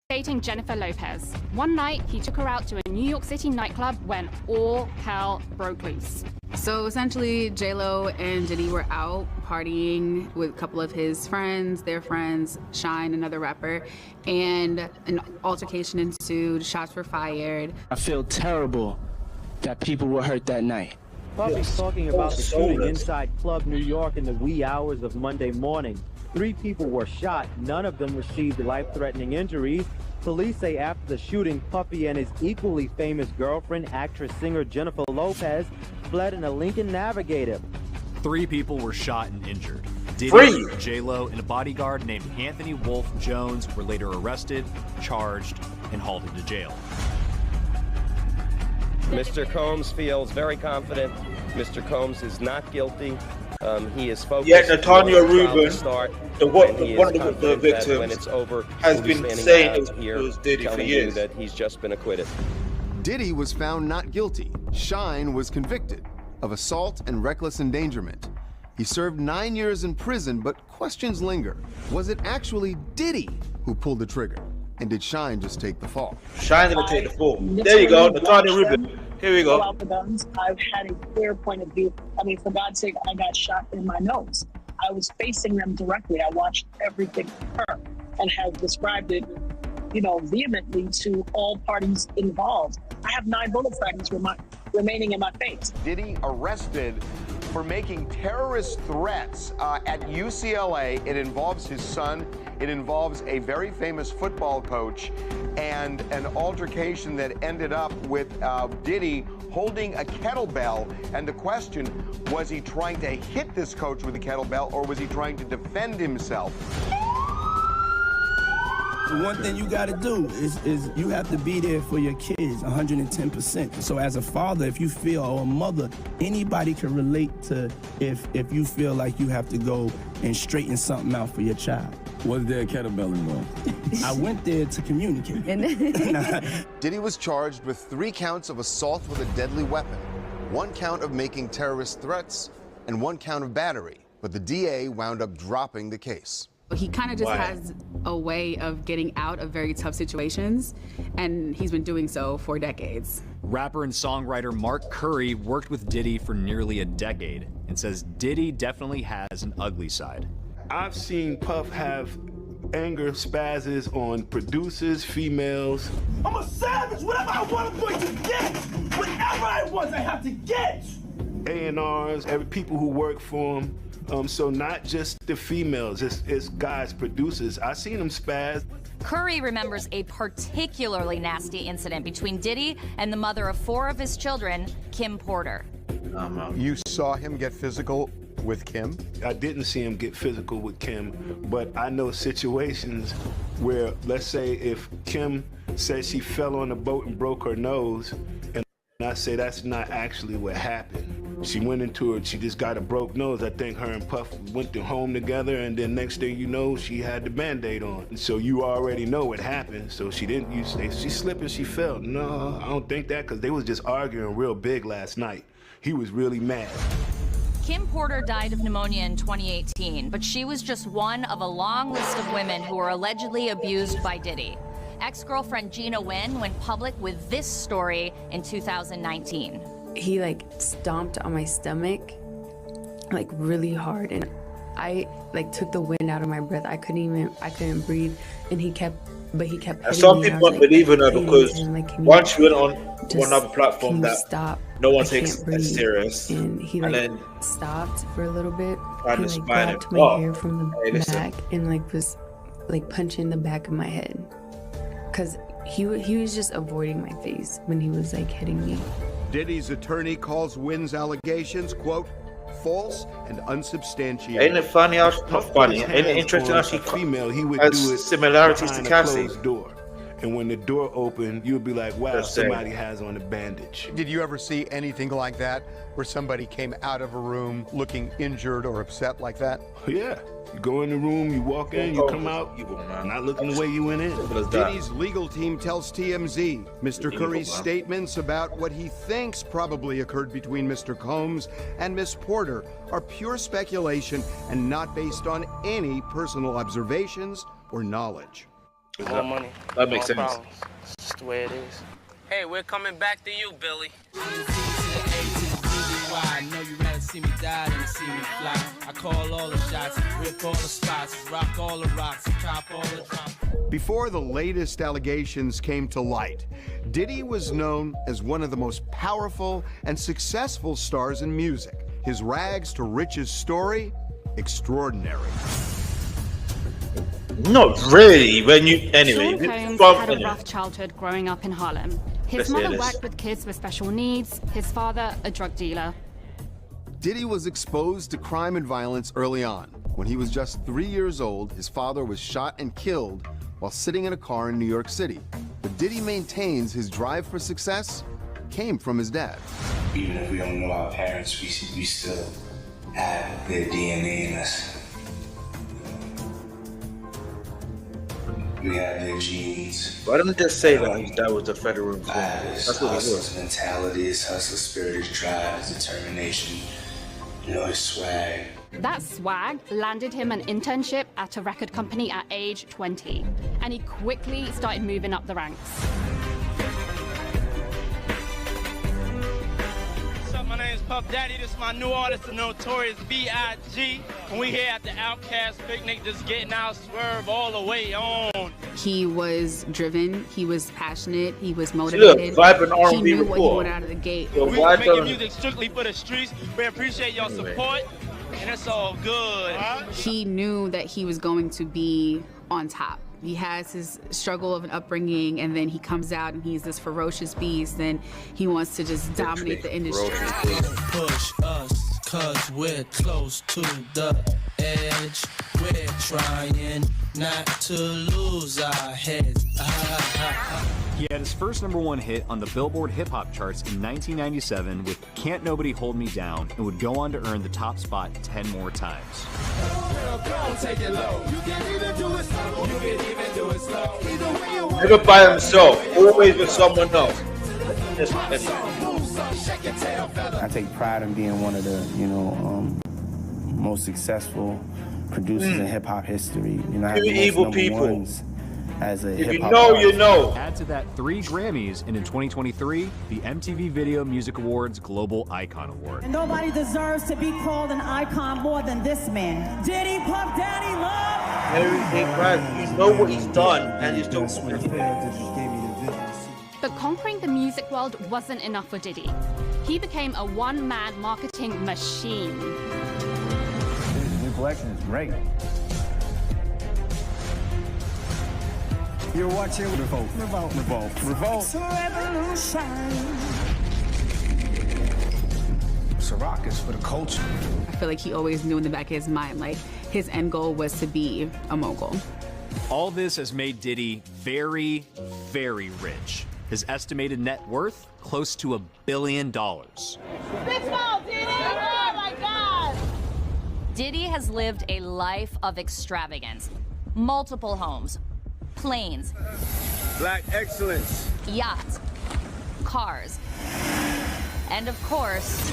Dating Jennifer Lopez. One night, he took her out to a New York City nightclub when all hell broke loose. So essentially, J-Lo and Diddy were out partying with a couple of his friends, their friends, Shine, another rapper, and an altercation ensued, shots were fired. I feel terrible that people were hurt that night. Puffy's talking about the shooting inside Club New York in the wee hours of Monday morning. 3 people were shot. None of them received life-threatening injuries. Police say after the shooting, Puffy and his equally famous girlfriend, actress-singer Jennifer Lopez, fled in a Lincoln Navigator. 3 people were shot and injured. Diddy, J-Lo, and a bodyguard named Anthony Wolf Jones were later arrested, charged, and hauled into jail. Mr. Combs feels very confident. Mr. Combs is not guilty. He is focused. Yeah, Natanya Rubin, one of the victims, when it's over, has been saying it was Diddy for years. That he's just been acquitted. Diddy was found not guilty. Shine was convicted of assault and reckless endangerment. He served 9 years in prison, but questions linger. Was it actually Diddy who pulled the trigger? And did Shine just take the fall? Shine gonna take the fall. There you go, Natanya Rubin. Here we go. Out the guns. I've had a clear point of view. I mean, for God's sake, I got shot in my nose. I was facing them directly. I watched everything occur and have described it, vehemently to all parties involved. I have 9 bullet fragments remaining in my face. Diddy arrested for making terrorist threats at UCLA. It involves his son. It involves a very famous football coach, and an altercation that ended up with Diddy holding a kettlebell. And the question, was he trying to hit this coach with a kettlebell, or was he trying to defend himself? The one thing you got to do is you have to be there for your kids 110%. So as a father, if you feel, or a mother, anybody can relate to if you feel like you have to go and straighten something out for your child. Was there a kettlebell involved? I went there to communicate. Diddy was charged with 3 counts of assault with a deadly weapon, 1 count of making terrorist threats, and 1 count of battery. But the DA wound up dropping the case. He kind of just has a way of getting out of very tough situations, and he's been doing so for decades. Rapper and songwriter Mark Curry worked with Diddy for nearly a decade and says Diddy definitely has an ugly side. I've seen Puff have anger spazzes on producers, females. I'm a savage. Whatever I want, I'm going to get. Whatever I want, I have to get. A&Rs, every people who work for him. So not just the females, it's guys, producers. I seen them spaz. Curry remembers a particularly nasty incident between Diddy and the mother of 4 of his children, Kim Porter. You saw him get physical with Kim? I didn't see him get physical with Kim, but I know situations where, let's say if Kim said she fell on the boat and broke her nose, and I say that's not actually what happened. She went into it, she just got a broke nose. I think her and Puff went to home together, and then next thing you know, she had the Band-Aid on. And so you already know what happened. So she didn't, you say, she slipped and she fell. No, I don't think that, because they was just arguing real big last night. He was really mad. Kim Porter died of pneumonia in 2018, but she was just one of a long list of women who were allegedly abused by Diddy. Ex-girlfriend Gina Wynn went public with this story in 2019. He like stomped on my stomach like really hard, and I like took the wind out of my breath. I couldn't breathe, and he kept hitting me. Some people don't believe in her because once she went on another platform that no one takes as serious, and he like then stopped for a little bit. He like grabbed my hair from the back and like was like punching the back of my head, because he was just avoiding my face when he was like hitting me. Diddy's attorney calls Wynn's allegations, quote, false and unsubstantiated. Ain't it funny how, not funny, ain't it interesting how she female, he would has do it similarities to behind a Cassie. closed door. And when the door opened, you'd be like, wow, somebody has on a bandage. Did you ever see anything like that, where somebody came out of a room looking injured or upset like that? Yeah. You go in the room, you walk in, you come out, not looking the way you went in. Diddy's legal team tells TMZ Mr. Curry's statements about what he thinks probably occurred between Mr. Combs and Miss Porter are pure speculation and not based on any personal observations or knowledge. More money. That makes sense. Problems. It's just the way it is. Hey, we're coming back to you, Billy. I know you rather see me die than see me fly. I call all the shots, rip all the spots, rock all the rocks, top all the drops. Before the latest allegations came to light, Diddy was known as one of the most powerful and successful stars in music. His rags to riches story, extraordinary. Not really. When you anyway. Sean Combs had a rough childhood growing up in Harlem. His mother worked with kids with special needs. His father, a drug dealer. Diddy was exposed to crime and violence early on. When he was just 3 years old, his father was shot and killed while sitting in a car in New York City. But Diddy maintains his drive for success came from his dad. Even if we don't know our parents, we still have their DNA in us. We have their genes. Why don't just say that his dad was a federal informant? That's what he was. His mentality, his hustle spirit, his drive, his determination, his swag. That swag landed him an internship at a record company at age 20, and he quickly started moving up the ranks. What's up? My name is Puff Daddy. This is my new artist, the Notorious B.I.G. And we here at the Outcast picnic, just getting our swerve all the way on. He was driven, he was passionate, he was motivated. Vibrant R&B he knew what he report. wanted out of the gate. We're making music strictly for the streets. We appreciate your support, and it's all good. He knew that he was going to be on top. He has his struggle of an upbringing, and then he comes out and he's this ferocious beast, and he wants to just dominate the industry. Push us, cause we're close to the edge. We're trying not to lose our heads. He had his first #1 hit on the Billboard hip hop charts in 1997 with Can't Nobody Hold Me Down, and would go on to earn the top spot 10 more times. Never by himself, always with someone else. I take pride in being one of the, most successful producers in hip hop history. I have the most #1s as a hip hop artist. You know. Add to that 3 Grammys, and in 2023, the MTV Video Music Awards Global Icon Award. And nobody deserves to be called an icon more than this man. Diddy, Puff Daddy, love. Everything right. You know what he's done, and he's doing. But conquering the music world wasn't enough for Diddy. He became a one-man marketing machine. This new collection is great. You're watching Revolt. It's a revolution. Ciroc is for the culture. I feel like he always knew in the back of his mind, like, his end goal was to be a mogul. All this has made Diddy very, very rich. His estimated net worth, close to $1 billion. Big smile, Diddy! Oh my God! Diddy has lived a life of extravagance. Multiple homes, planes, Black excellence, yachts, cars, and of course,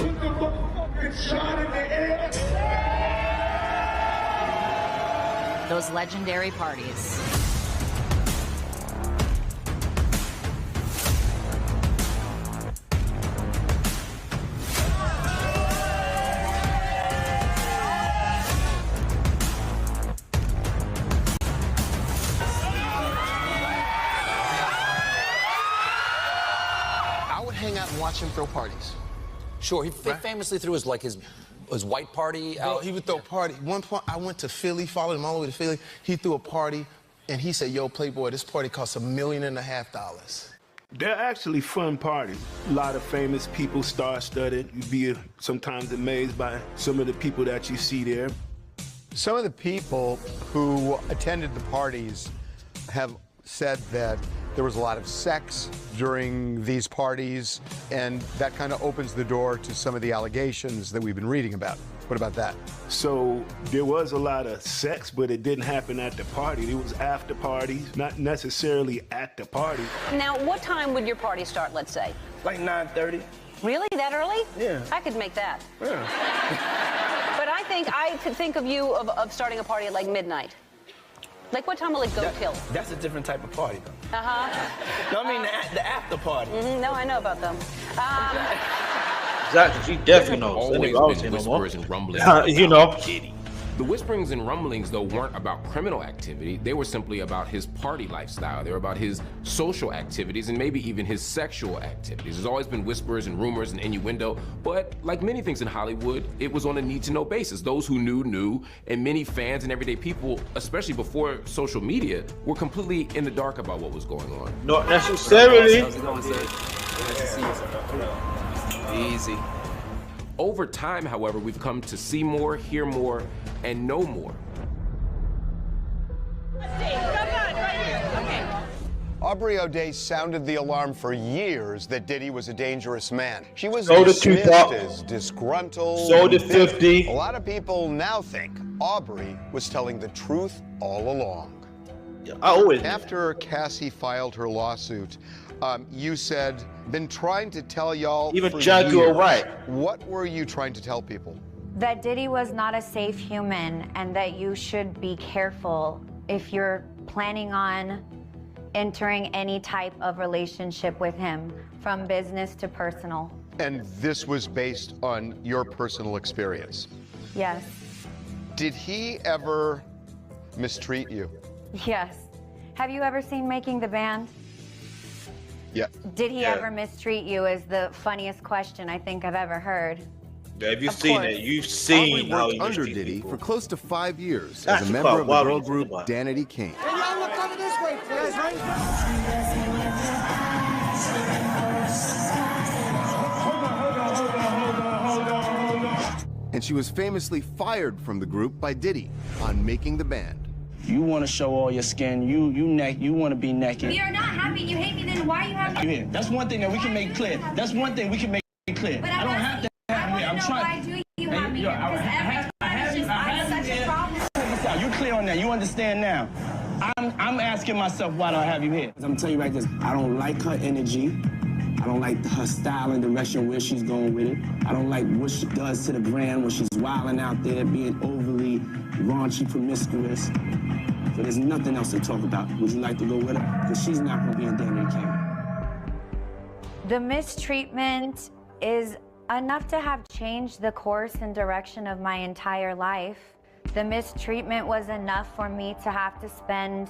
those legendary parties. Hang out and watch him throw parties. Sure, he famously threw his white party out. Bro, he would throw a party. One point, I went to Philly, followed him all the way to Philly. He threw a party, and he said, "Yo, Playboy, this party costs $1.5 million." They're actually fun parties. A lot of famous people, star-studded. You'd be sometimes amazed by some of the people that you see there. Some of the people who attended the parties have said that there was a lot of sex during these parties, and that kind of opens the door to some of the allegations that we've been reading about. What about that? So there was a lot of sex, but it didn't happen at the party. It was after parties, not necessarily at the party. Now, what time would your party start, let's say? Like 9:30. Really? That early? Yeah. I could make that. Yeah. But I could think of you of starting a party at like midnight. Like, what time will it go till? That's a different type of party, though. Uh-huh. No, I mean the after party. No, I know about them. Exactly, she definitely knows. Always been whispers and rumblings. You know. Diddy. The whisperings and rumblings, though, weren't about criminal activity. They were simply about his party lifestyle. They were about his social activities and maybe even his sexual activities. There's always been whispers and rumors and innuendo, but like many things in Hollywood, it was on a need-to-know basis. Those who knew, and many fans and everyday people, especially before social media, were completely in the dark about what was going on. Not necessarily. Easy. Over time, however, we've come to see more, hear more, and know more. Aubrey O'Day sounded the alarm for years that Diddy was a dangerous man. She was So did dismissed Tupac. as disgruntled. So did and bitter. 50. A lot of people now think Aubrey was telling the truth all along. I always knew After Cassie filed her lawsuit, you said, been trying to tell y'all Even for Jaguar years. White. What were you trying to tell people? That Diddy was not a safe human and that you should be careful if you're planning on entering any type of relationship with him, from business to personal. And this was based on your personal experience. Yes. Did he ever mistreat you? Yes. Have you ever seen Making the Band? Yeah. Did he ever mistreat you is the funniest question I think I've ever heard. Have you Of seen course. it? You've seen Aubrey how worked he under mistreats Diddy people. for close to 5 years That's as a member about of the why girl we group about. Danity Kane. Hey, y'all look coming this way, guys, right? And she was famously fired from the group by Diddy on Making the Band. You want to show all your skin. You want to be naked. We are not happy. You hate me, then why are you happy? Yeah, that's one thing that we can make clear. That's one thing we can make clear. But I don't have to have you here. I'm trying. Why do you have me here? Because every time it's just such a problem. Check this out. You clear on that. You understand now. I'm asking myself why do I have you here? I'm telling you right this. I don't like her energy. I don't like her style and direction where she's going with it. I don't like what she does to the brand when she's wilding out there, being overly raunchy, promiscuous. So there's nothing else to talk about. Would you like to go with her? Because she's not going to be in Danity Kane. The mistreatment is enough to have changed the course and direction of my entire life. The mistreatment was enough for me to have to spend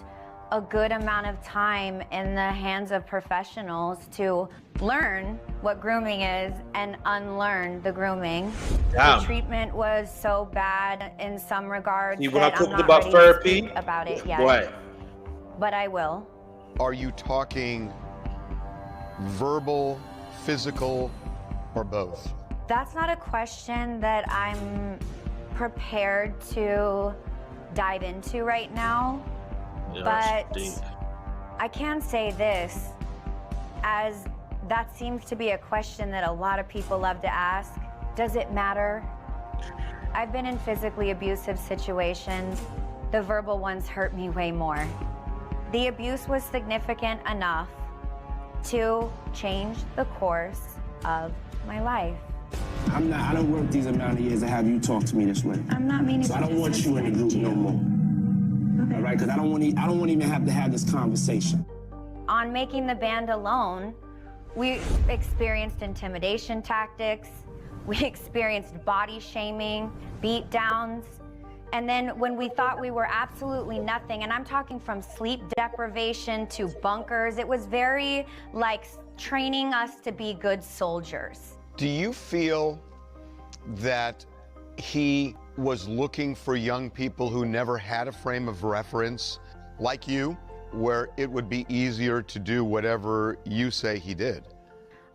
a good amount of time in the hands of professionals to learn what grooming is and unlearn the grooming. Damn. The treatment was so bad in some regards See, when I that I'm talked not about ready to therapy, speak about it yet. boy. But I will. Are you talking verbal, physical, or both? That's not a question that I'm prepared to dive into right now, but I can say this, as that seems to be a question that a lot of people love to ask. Does it matter? I've been in physically abusive situations. The verbal ones hurt me way more. The abuse was significant enough to change the course of my life. I don't work these amount of years to have you talk to me this way. I'm not meaning So to I don't want you in the group no more. Okay. All right, because I don't want to even have to have this conversation. On making the band alone, we experienced intimidation tactics, we experienced body shaming, beat downs, and then when we thought we were absolutely nothing, and I'm talking from sleep deprivation to bunkers, it was very like training us to be good soldiers. Do you feel that he was looking for young people who never had a frame of reference like you, where it would be easier to do whatever you say he did?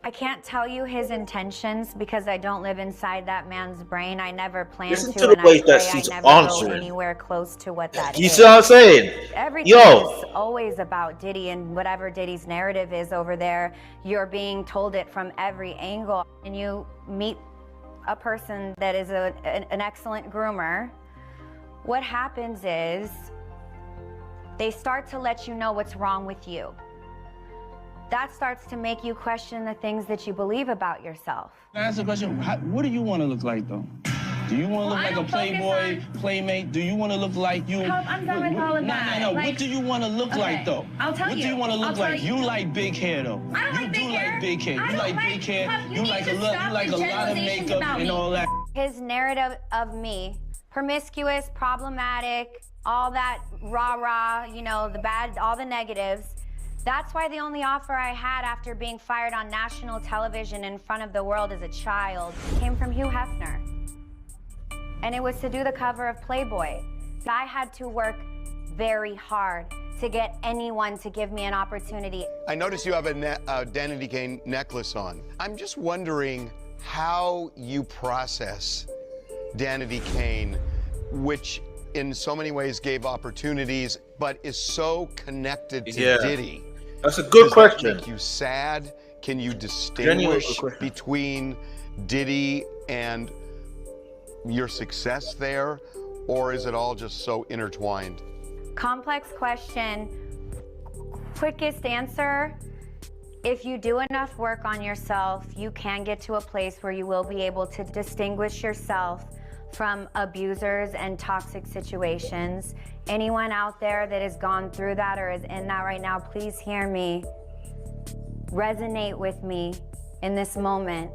I can't tell you his intentions because I don't live inside that man's brain. I never planned Listen to, to the and way I that pray she's I never answering. go anywhere close to what that is. You see what I'm saying? Everything Yo. is always about Diddy, and whatever Diddy's narrative is over there, you're being told it from every angle. And you meet a person that is an excellent groomer. What happens is they start to let you know what's wrong with you. That starts to make you question the things that you believe about yourself. Can I ask a question? What do you want to look like, though? Do you want to look like a playboy, playmate? Do you want to look like you? I'm done with all of that. No. Like, What do you want to look like, though? I'll tell What you. do you want to I'll look tell like? you. You like big hair, though. I don't like big hair. like big hair. I You don't like like big hair. Puff, You like a lot of makeup and all that. His narrative of me, promiscuous, problematic, all that rah-rah, you know, the bad, all the negatives. That's why the only offer I had after being fired on national television in front of the world as a child came from Hugh Hefner. And it was to do the cover of Playboy. I had to work very hard to get anyone to give me an opportunity. I notice you have a Danity Kane necklace on. I'm just wondering how you process Danity Kane, which in so many ways gave opportunities, but is so connected to Diddy. That's a good question. Does that make you sad? Can you distinguish between Diddy and your success there, or is it all just so intertwined? Complex question. Quickest answer, if you do enough work on yourself, you can get to a place where you will be able to distinguish yourself from abusers and toxic situations. Anyone out there that has gone through that or is in that right now, please hear me. Resonate with me in this moment.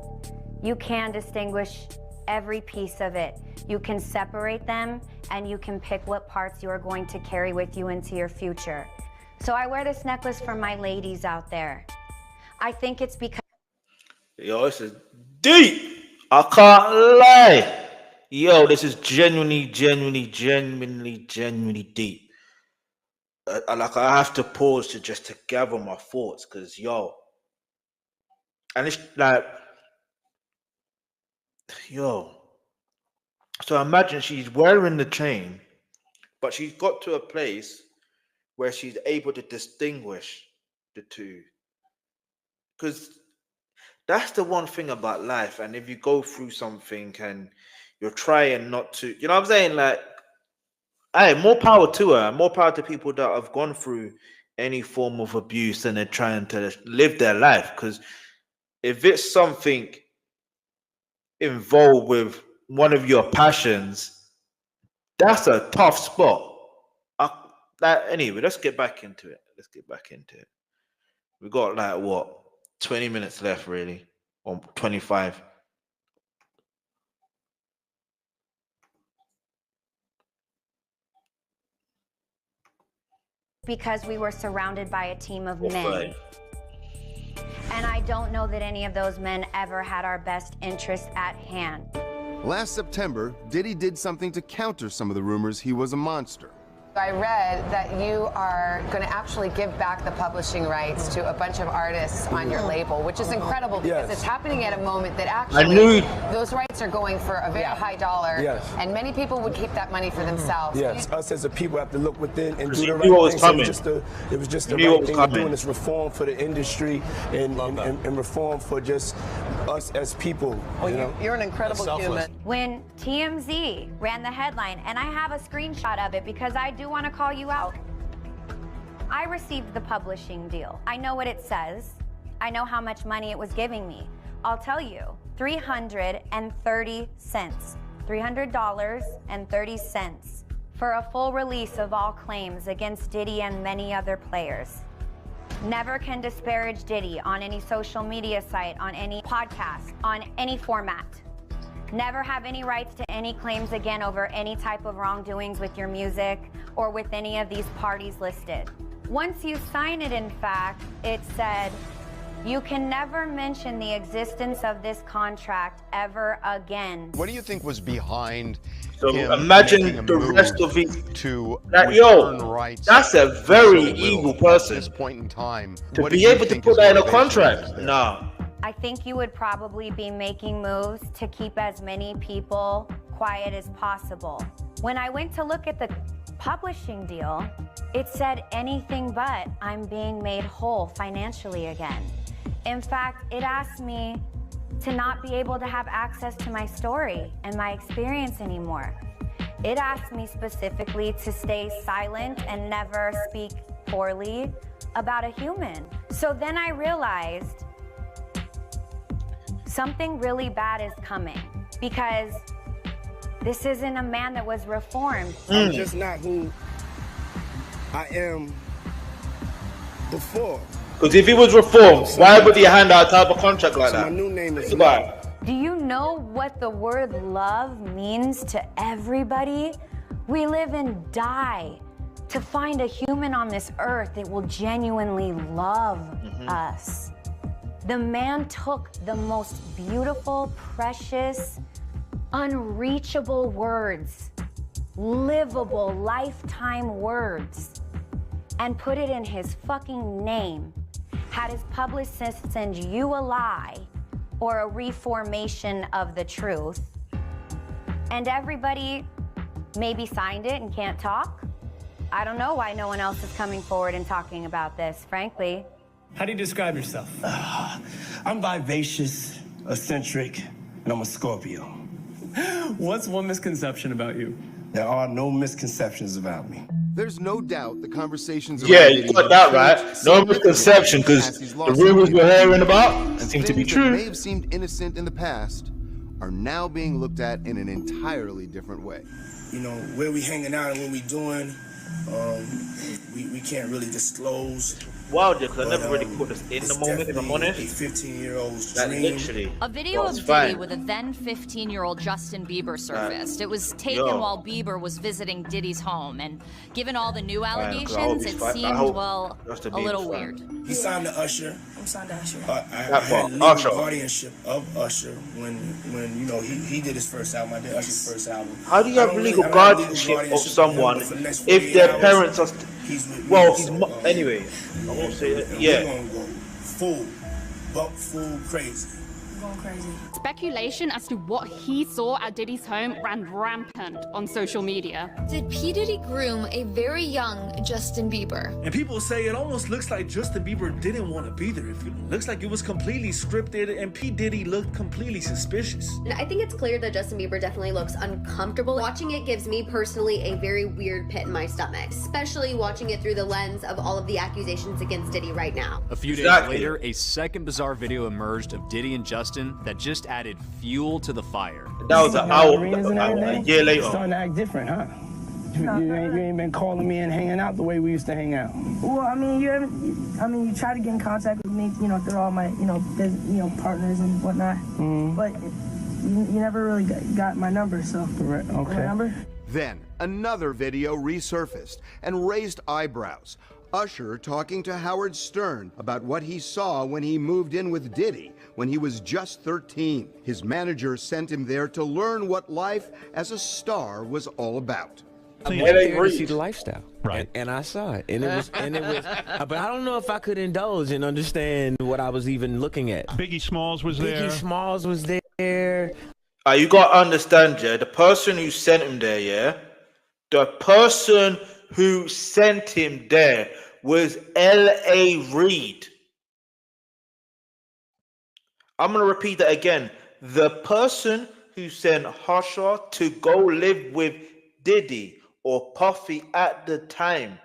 You can distinguish every piece of it. You can separate them and you can pick what parts you are going to carry with you into your future. So I wear this necklace for my ladies out there. I think it's because... Yo, this is deep. I can't lie. Yo, this is genuinely deep. Like, I have to pause to just to gather my thoughts, because yo, and it's like, yo, so imagine she's wearing the chain, but she's got to a place where she's able to distinguish the two, because that's the one thing about life. And if you go through something and you're trying not to, you know what I'm saying? Like, hey, more power to her, more power to people that have gone through any form of abuse and they're trying to live their life. Because if it's something involved with one of your passions, that's a tough spot. Anyway, let's get back into it. We got like what, 20 minutes left, really, or 25. because we were surrounded by a team of men. And I don't know that any of those men ever had our best interests at hand. Last September, Diddy did something to counter some of the rumors he was a monster. I read that you are going to actually give back the publishing rights to a bunch of artists on your label, which is incredible because it's happening at a moment that actually those rights are going for a very high dollar, and many people would keep that money for themselves. Yes, us as a people have to look within and do the knew what right was thing. coming. It was just the You knew what right was thing to do, coming. and it's reform for the industry and reform for just us as people. You know? You're an incredible human. When TMZ ran the headline, and I have a screenshot of it because I do want to call you out. I received the publishing deal. I know what it says. I know how much money it was giving me. I'll tell you, $330. $300.30 for a full release of all claims against Diddy and many other players. Never can disparage Diddy on any social media site, on any podcast, on any format. Never have any rights to any claims again over any type of wrongdoings with your music or with any of these parties listed. Once you sign it, in fact, it said, you can never mention the existence of this contract ever again. What do you think was behind So him imagine making a the move rest of it. to That, return yo, rights that's a for very so little evil at person. this point in time? To What do be you able to think put his that in a motivation contract, is there? nah. I think you would probably be making moves to keep as many people quiet as possible. When I went to look at the publishing deal, it said anything but I'm being made whole financially again. In fact, it asked me to not be able to have access to my story and my experience anymore. It asked me specifically to stay silent and never speak poorly about a human. So then I realized something really bad is coming because this isn't a man that was reformed. I'm just not who I am before. Because if he was reformed, why would he hand out a type of contract like that? My new name is Goodbye. Do you know what the word love means to everybody? We live and die to find a human on this earth that will genuinely love us. The man took the most beautiful, precious, unreachable words, livable, lifetime words, and put it in his fucking name. Had his publicist send you a lie or a reformation of the truth, and everybody maybe signed it and can't talk. I don't know why no one else is coming forward and talking about this, frankly. How do you describe yourself? I'm vivacious, eccentric, and I'm a Scorpio. What's one misconception about you? There are no misconceptions about me. There's no doubt the conversations around Yeah, Diddy you got have that changed right. No significantly misconception, as because he's the lost rumors some we're hearing people. about And seem to be things that true. may have seemed innocent in the past are now being looked at in an entirely different way. You know, where we hanging out and what we doing, we can't really disclose. Wow, because I never really put this in the moment, if I'm honest. A 15-year-old's Like, dream. literally. A video It's of Diddy fine. with a then 15-year-old Justin Bieber surfaced. It was taken yo. while Bieber was visiting Diddy's home, and given all the new I hope allegations, he's it fine. I seemed, hope well, Justin a little Bieber's weird. He signed to Usher. I'm signed to Usher. I That had part, legal Usher. guardianship of Usher when you know he did his first album. I did Usher's first album. How do you I have don't legal really have legal guardianship of guardianship someone but for the next if 48 their hours, parents are... he's with me, Well, so, anyway, I won't say that. We're Yeah. gonna go full crazy. Going crazy. Speculation as to what he saw at Diddy's home ran rampant on social media. Did P. Diddy groom a very young Justin Bieber? And people say it almost looks like Justin Bieber didn't want to be there. It looks like it was completely scripted, and P. Diddy looked completely suspicious. I think it's clear that Justin Bieber definitely looks uncomfortable. Watching it gives me personally a very weird pit in my stomach, especially watching it through the lens of all of the accusations against Diddy right now. A few days later, a second bizarre video emerged of Diddy and Justin that just added fuel to the fire. That was an hour, a year later. Starting to act different, huh? You ain't been calling me and hanging out the way we used to hang out. Well, I mean, you try to get in contact with me, through all my, partners and whatnot. But you never really got my number, so. Right, okay. My number? Then another video resurfaced and raised eyebrows. Usher talking to Howard Stern about what he saw when he moved in with Diddy when he was just 13. His manager sent him there to learn what life as a star was all about. went there to see the lifestyle, right? And I saw it, and it was, but I don't know if I could indulge and understand what I was even looking at. Biggie Smalls was there. Biggie Smalls was there. You gotta understand, yeah. The person who sent him there, yeah. The person who sent him there was L.A. Reid. I'm gonna repeat that again. The person who sent Usher to go live with Diddy or Puffy at the time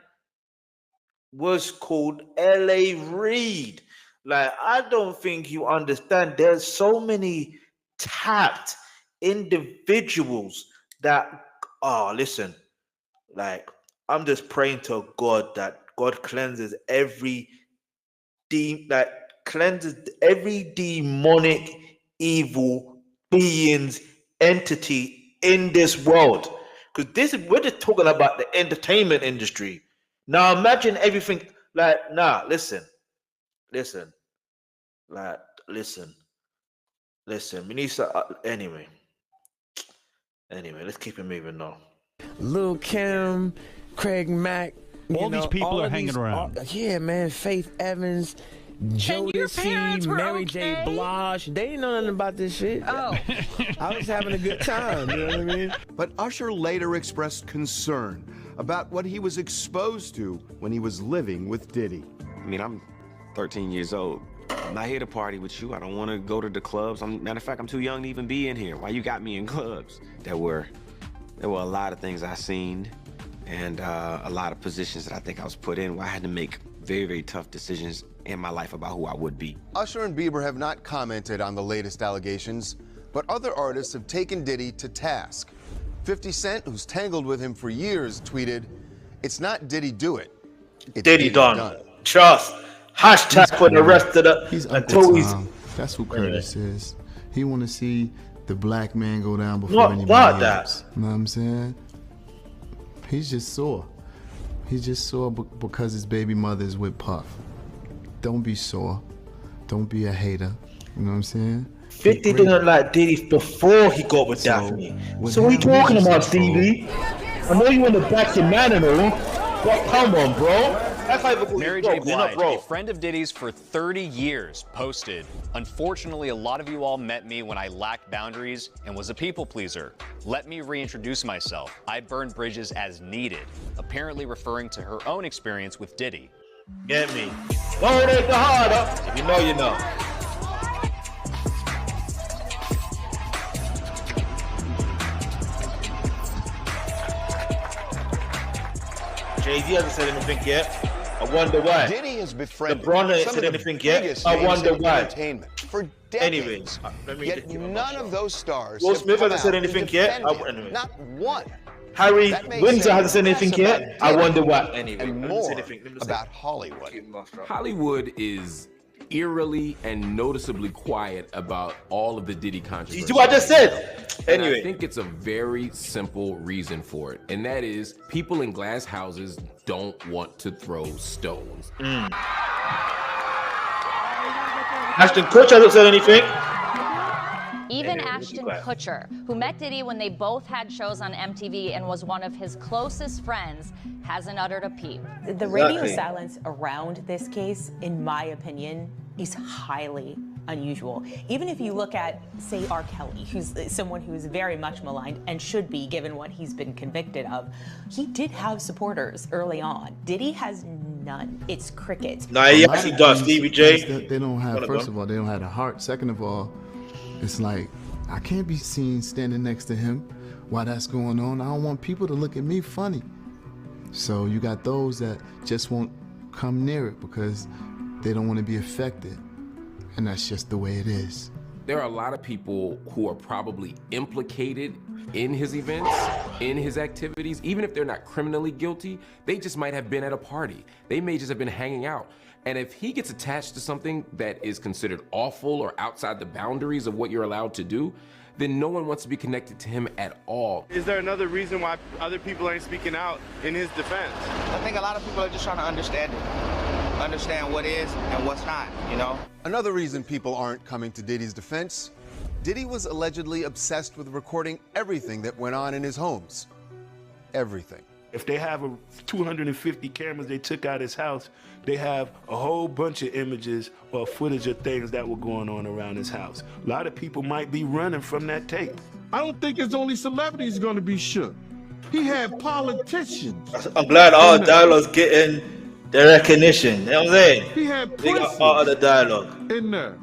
was called L.A. Reid. Like, I don't think you understand. There's so many tapped individuals that, listen, like, I'm just praying to God that God cleanses every demonic evil beings entity in this world, because we're just talking about the entertainment industry. Now imagine everything. Listen. We need to anyway, let's keep it moving now. Lil Kim, Craig Mack, all these people are hanging around. Yeah, man. Faith Evans, Jodeci, Mary J. Blige. They didn't know nothing about this shit. Oh. I was having a good time, you know what I mean? But Usher later expressed concern about what he was exposed to when he was living with Diddy. I mean, I'm 13 years old. I'm not here to party with you. I don't want to go to the clubs. Matter of fact, I'm too young to even be in here. Why you got me in clubs? There were a lot of things I seen and a lot of positions that I think I was put in where I had to make very, very tough decisions in my life about who I would be. Usher and Bieber have not commented on the latest allegations, but other artists have taken Diddy to task. 50 Cent, who's tangled with him for years, tweeted, "It's not Diddy do it. It's Diddy done. Trust. Hashtag for the rest of the... He's Uncle Tom. That's who Curtis is. He want to see the black man go down before anybody else. You know what I'm saying? He's just sore. He's just sore because his baby mother is with Puff. Don't be sore. Don't be a hater. You know what I'm saying? 50 didn't like Diddy before he got with Daphne. So what are you talking about, Stevie? I know you want to back your man and all, but come on, bro. Mary J. Blige, a friend of Diddy's for 30 years, posted, "Unfortunately, a lot of you all met me when I lacked boundaries and was a people pleaser. Let me reintroduce myself. I burn bridges as needed," apparently referring to her own experience with Diddy. Get me. Go it the harder. If you know, you know. Jay-Z hasn't said anything yet. I wonder why. Diddy has befriended LeBron hasn't said anything yet. I wonder why. Entertainment for decades. Anyways, yet none of those stars. Will Smith hasn't said anything yet. Anyway. Not one. Harry Windsor hasn't said anything yet. I wonder why. Anyway, and more about Hollywood. Hollywood is eerily and noticeably quiet about all of the Diddy controversy. You see what I just said? Anyway. I think it's a very simple reason for it, and that is people in glass houses don't want to throw stones. Ashton Kutcher hasn't said anything. Even Ashton Kutcher, who met Diddy when they both had shows on MTV and was one of his closest friends, hasn't uttered a peep. The radio silence around this case, in my opinion, is highly unusual. Even if you look at, say, R. Kelly, who's someone who is very much maligned and should be given what he's been convicted of, he did have supporters early on. Diddy has none. It's crickets. No, he actually does, Stevie J. They don't have, first of all, they don't have the heart. Second of all, it's like, I can't be seen standing next to him while that's going on. I don't want people to look at me funny. So you got those that just won't come near it because they don't want to be affected. And that's just the way it is. There are a lot of people who are probably implicated in his events, in his activities. Even if they're not criminally guilty, they just might have been at a party. They may just have been hanging out. And if he gets attached to something that is considered awful or outside the boundaries of what you're allowed to do, then no one wants to be connected to him at all. Is there another reason why other people ain't speaking out in his defense? I think a lot of people are just trying to understand it. Understand what is and what's not, you know? Another reason people aren't coming to Diddy's defense, Diddy was allegedly obsessed with recording everything that went on in his homes. Everything. If they have 250 cameras they took out his house, they have a whole bunch of images or footage of things that were going on around his house. A lot of people might be running from that tape. I don't think it's only celebrities going to be shook. He had politicians. I'm glad our dialogue's getting the recognition. You know what I'm saying? He had They got part of the dialogue. in there.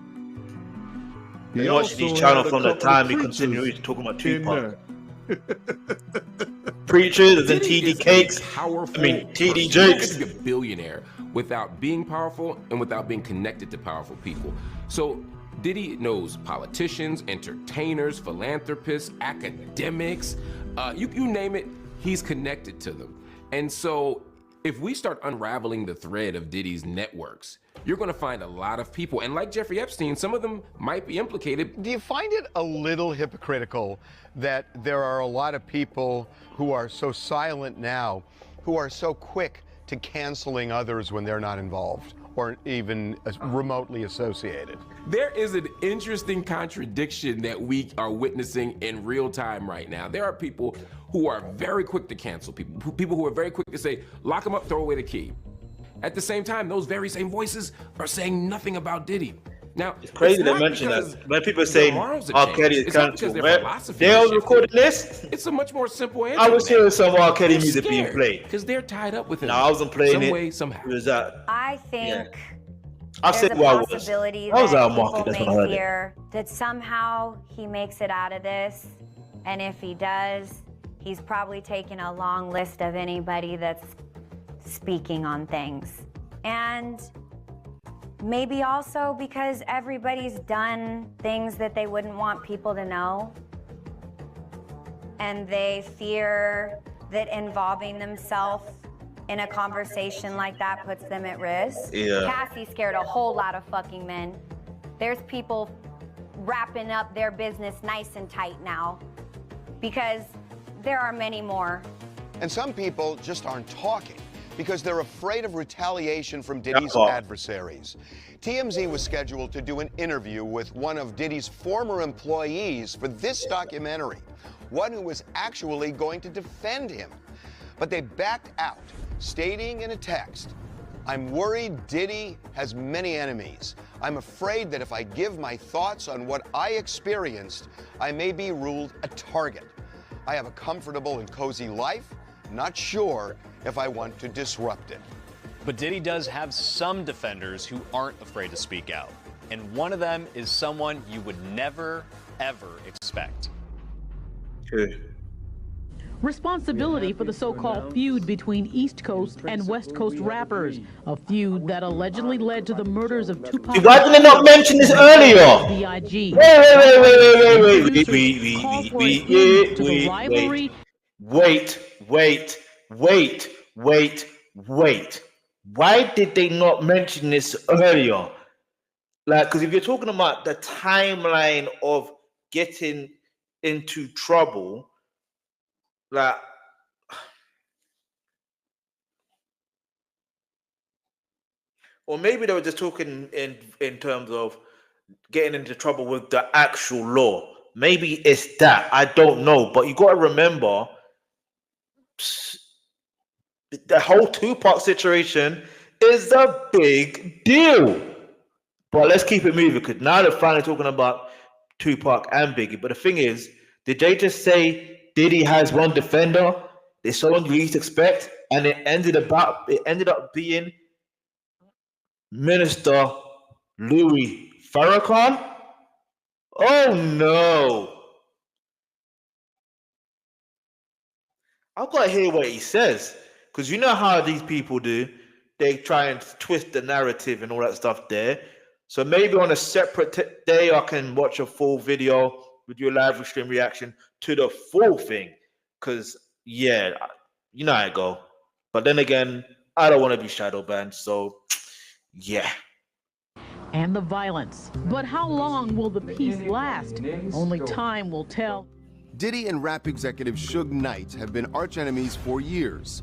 You watch these channels from the time he continued talking about Tupac. Preachers and TD Cakes. Powerful. I mean, TD person. Jakes. You can be a billionaire without being powerful and without being connected to powerful people. So Diddy knows politicians, entertainers, philanthropists, academics, you name it, he's connected to them. And so if we start unraveling the thread of Diddy's networks, you're gonna find a lot of people. And like Jeffrey Epstein, some of them might be implicated. Do you find it a little hypocritical that there are a lot of people who are so silent now, who are so quick to canceling others when they're not involved or even remotely associated? There is an interesting contradiction that we are witnessing in real time right now. There are people who are very quick to cancel people who are very quick to say, lock them up, throw away the key. At the same time, those very same voices are saying nothing about Diddy. Now, it's crazy to mention that. When people say R. Kelly is cancelled, they all recording this. It's a much more simple answer. I was hearing some R. Kelly music being played because they're tied up with him. No, I wasn't playing some it. way, somehow. Who was that? I think I there's said a who I was. possibility I was that out people market. That's may when I heard it. fear that somehow he makes it out of this, and if he does, he's probably taken a long list of anybody that's speaking on things. And maybe also because everybody's done things that they wouldn't want people to know, and they fear that involving themselves in a conversation like that puts them at risk. Yeah. Cassie scared a whole lot of fucking men. There's people wrapping up their business nice and tight now because there are many more. And some people just aren't talking because they're afraid of retaliation from Diddy's adversaries. TMZ was scheduled to do an interview with one of Diddy's former employees for this documentary, one who was actually going to defend him. But they backed out, stating in a text, "I'm worried Diddy has many enemies. I'm afraid that if I give my thoughts on what I experienced, I may be ruled a target. I have a comfortable and cozy life, not sure if I want to disrupt it." But Diddy does have some defenders who aren't afraid to speak out. And one of them is someone you would never, ever expect. Responsibility for the so-called feud between East Coast and West Coast rappers, a feud that allegedly led to the murders of Tupac. Why didn't they not mention this earlier? B.I.G. Wait. Why did they not mention this earlier? Like, because if you're talking about the timeline of getting into trouble, like, or maybe they were just talking in terms of getting into trouble with the actual law. Maybe it's that. I don't know. But you got to remember, the whole Tupac situation is a big deal. But let's keep it moving, because now they're finally talking about Tupac and Biggie. But the thing is, did they just say Diddy has one defender? There's someone you least expect, and it ended up being Minister Louis Farrakhan? Oh no! I've got to hear what he says, because you know how these people do. They try and twist the narrative and all that stuff there. So maybe on a separate day, I can watch a full video with your live stream reaction to the full thing. Because, yeah, you know how I go. But then again, I don't want to be shadow banned. So, yeah. And the violence. But how long will the peace last? Only time will tell. Diddy and rap executive Suge Knight have been archenemies for years.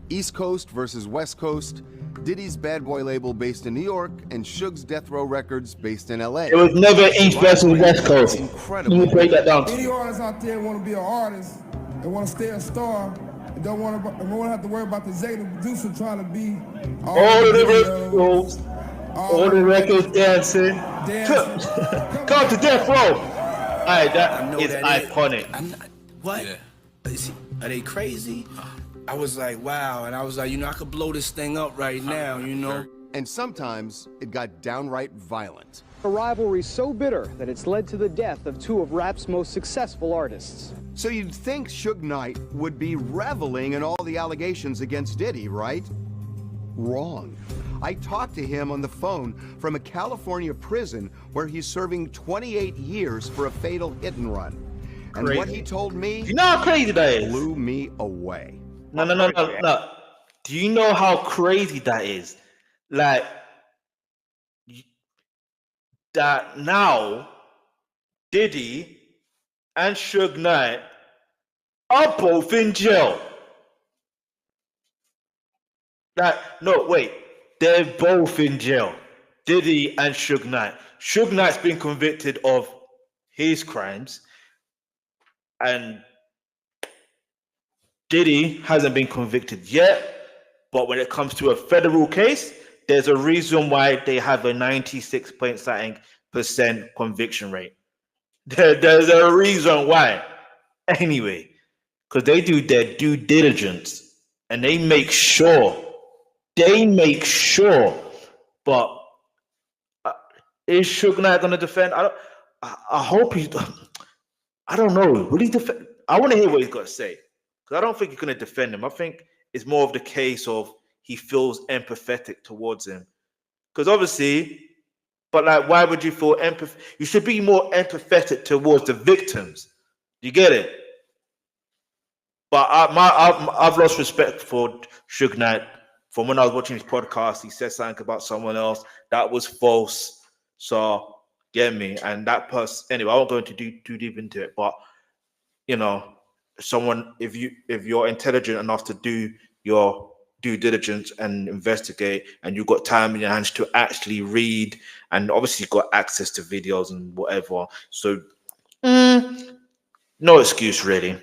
East Coast versus West Coast, Diddy's Bad Boy label based in New York, and Suge's Death Row Records based in LA. It was never East versus West Coast. Incredible. Let me break that down. Any artists out there want to be an artist and want to stay a star, don't want to have to worry about the executive producer trying to be all the records, all the records dancing. Come to death row. Alright, that is iconic. What? Yeah. Are they crazy? I was like, wow. And I was like, you know, I could blow this thing up right now, you know? And sometimes it got downright violent. A rivalry so bitter that it's led to the death of two of rap's most successful artists. So you'd think Suge Knight would be reveling in all the allegations against Diddy, right? Wrong. I talked to him on the phone from a California prison where he's serving 28 years for a fatal hit and run. And Crazy. what he told me, you know how crazy that is? Blew me away. No. Do you know how crazy that is? Like, that now Diddy and Suge Knight are both in jail. They're both in jail. Diddy and Suge Knight. Suge Knight's been convicted of his crimes, and Diddy hasn't been convicted yet. But when it comes to a federal case, there's a reason why they have a 96% conviction rate. There's a reason why. Anyway, because they do their due diligence and they make sure. But is Suge Knight going to defend? I hope he's. I don't know. Will he defend? I want to hear what he's got to say, because I don't think he's going to defend him. I think it's more of the case of he feels empathetic towards him. Because obviously, but like, why would you feel empathy? You should be more empathetic towards the victims. You get it? But I've lost respect for Suge Knight. From when I was watching his podcast, he said something about someone else that was false. So, get me? And that person, anyway, I won't go into too deep into it. But, you know, someone, if you're intelligent enough to do your due diligence and investigate, and you've got time in your hands to actually read, and obviously you've got access to videos and whatever. So, no excuse, really.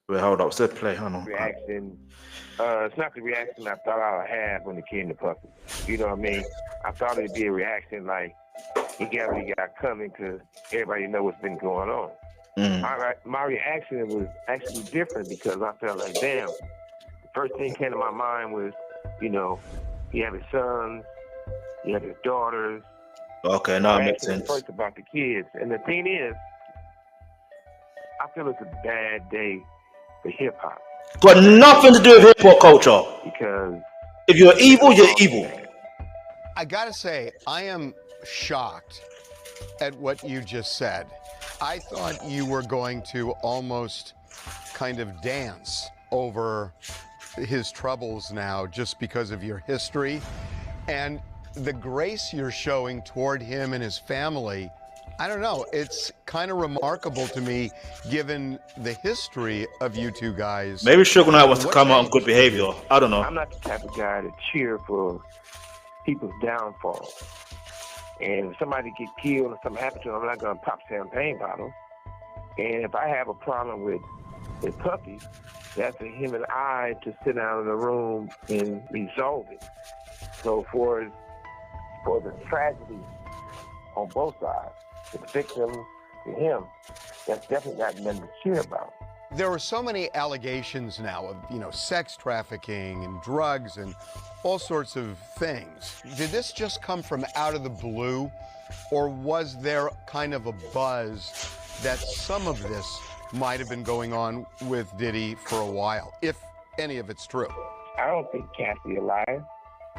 Wait, hold up. Said play. Hold on. Reaction. It's not the reaction I thought I would have when it came to Puffy. You know what I mean? I thought it'd be a reaction like he got what he got coming because everybody know what's been going on. My reaction was actually different because I felt like, damn. The first thing came to my mind was, you know, he had his sons, he had his daughters. Okay, now it makes sense. First about the kids, and the thing is, I feel it's a bad day for hip hop. Got nothing to do with hip hop culture. Because if you're evil, you're evil. I gotta say, I am shocked at what you just said. I thought you were going to almost kind of dance over his troubles now just because of your history and the grace you're showing toward him and his family. I don't know, it's kind of remarkable to me given the history of you two guys. Maybe Suge Knight wants to come out on good behavior. I don't know. I'm not the type of guy to cheer for people's downfall. And if somebody get killed or something happens to them, I'm not going to pop champagne bottles. And if I have a problem with Puffy, that's for him and I to sit down in a room and resolve it. So for the tragedy on both sides, the victim to him, that's definitely got nothing to cheer about. There are so many allegations now of, you know, sex trafficking and drugs and all sorts of things. Did this just come from out of the blue, or was there kind of a buzz that some of this might have been going on with Diddy for a while, if any of it's true? I don't think Cassie a liar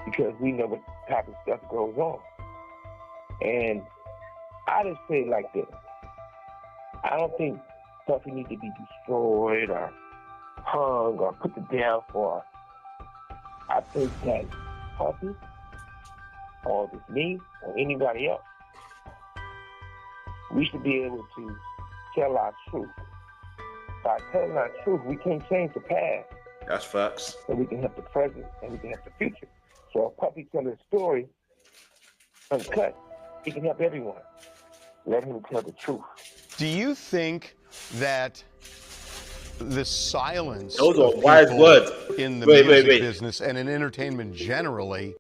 because we know what type of stuff goes on. And I just say it like this. I don't think Puffy needs to be destroyed or hung or put to death for. I think that Puffy, or if it's me or anybody else, we should be able to tell our truth. By telling our truth, we can't change the past. That's facts. So we can help the present and we can help the future. So if Puffy tells his story uncut, he can help everyone. Let him tell the truth. Do you think that the silence Those are of wise people words. in the Wait. music business and in entertainment generally?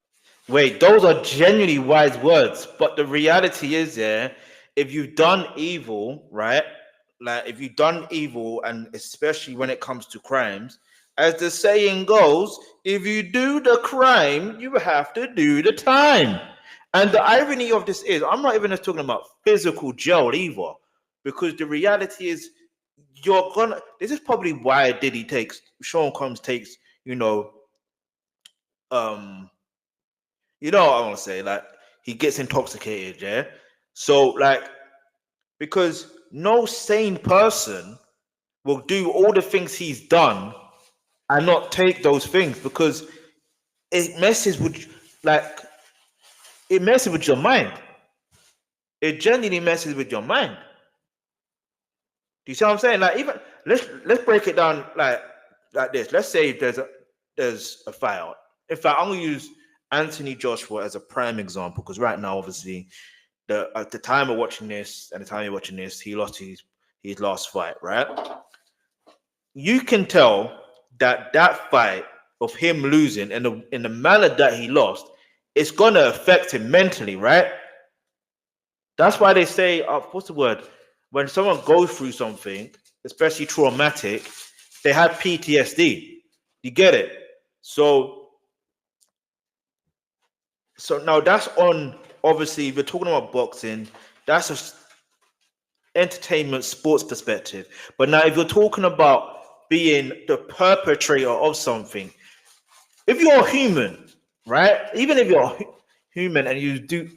Wait, those are genuinely wise words. But the reality is, yeah, if you've done evil, right? Like if you've done evil, and especially when it comes to crimes, as the saying goes, if you do the crime, you have to do the time. And the irony of this is, I'm not even just talking about physical jail either, because the reality is, you're gonna. This is probably why Sean Combs takes, you know what I want to say, like he gets intoxicated, yeah. So like, because no sane person will do all the things he's done and not take those things, because it messes with your mind. It genuinely messes with your mind. Do you see what I'm saying? Like, even let's break it down like this. Let's say there's a fire. In fact, I'm gonna use Anthony Joshua as a prime example, because right now, obviously, at the time of watching this and the time you're watching this, he lost his last fight, right? You can tell that fight of him losing and in the manner that he lost, it's gonna affect him mentally, right? That's why they say, what's the word? When someone goes through something, especially traumatic, they have PTSD. You get it? So now that's on, obviously, if we're talking about boxing, that's a entertainment sports perspective. But now if you're talking about being the perpetrator of something, if you're human, right? Even if you're human and you do,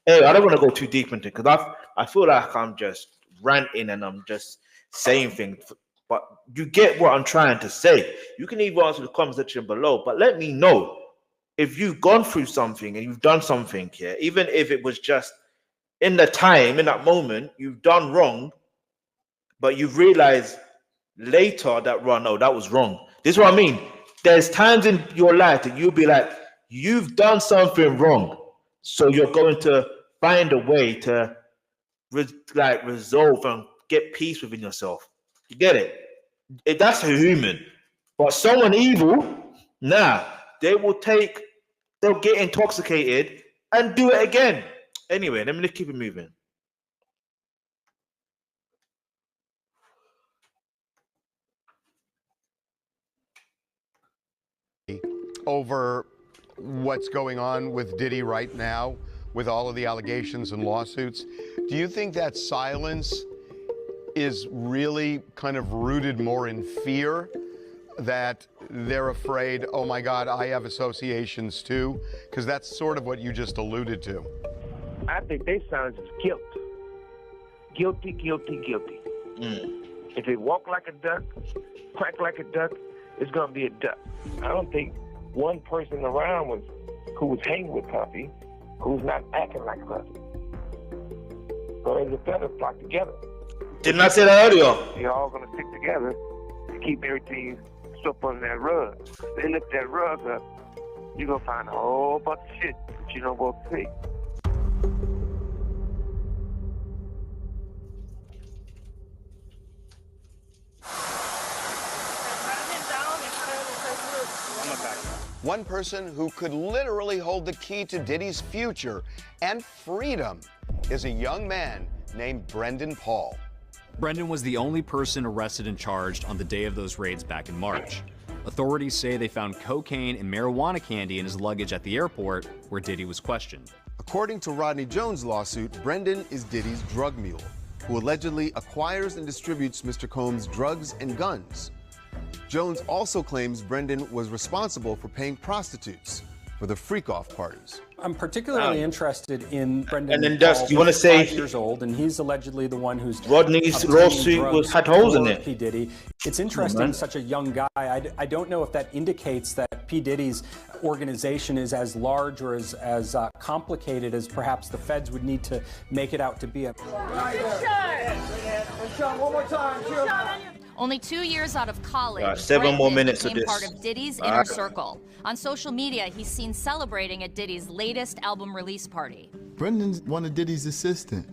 hey, I don't want to go too deep into it, because I feel like I'm just ranting and I'm just saying things, but you get what I'm trying to say. You can even answer the comment section below, but let me know if you've gone through something and you've done something here, even if it was just in the time, in that moment, you've done wrong, but you've realized later that, no, that was wrong. This is what I mean. There's times in your life that you'll be like, you've done something wrong, so you're going to find a way to resolve and get peace within yourself. You get it? If that's a human. But someone evil, they'll get intoxicated and do it again. Anyway, let me just keep it moving. Over what's going on with Diddy right now, with all of the allegations and lawsuits, do you think that silence is really kind of rooted more in fear, that they're afraid, oh my God, I have associations too? Because that's sort of what you just alluded to. I think they silence is guilt. Guilty, guilty, guilty. If they walk like a duck, quack like a duck, it's gonna be a duck. I don't think one person around who was hanging with Puffy, who's not acting like Puffy. So as a feathers flock together. Didn't I say that earlier? They're all gonna stick together to keep everything swept under that rug. They lift that rug up, you're gonna find a whole bunch of shit that you don't want to see. One person who could literally hold the key to Diddy's future and freedom is a young man named Brendan Paul. Brendan was the only person arrested and charged on the day of those raids back in March. Authorities say they found cocaine and marijuana candy in his luggage at the airport where Diddy was questioned. According to Rodney Jones' lawsuit, Brendan is Diddy's drug mule, who allegedly acquires and distributes Mr. Combs' drugs and guns. Jones also claims Brendan was responsible for paying prostitutes for the freak-off parties. I'm particularly interested in Brendan. And then Dust, you want to say 5 years old, and he's allegedly the one who's Rodney's lawsuit had holes in it. P. Diddy. It's interesting, such a young guy. I don't know if that indicates that P. Diddy's organization is as large or as complicated as perhaps the feds would need to make it out to be. One more time. Only 2 years out of college, 7 more minutes of became this. part of Diddy's inner circle. On social media, he's seen celebrating at Diddy's latest album release party. Brendan's one of Diddy's assistants.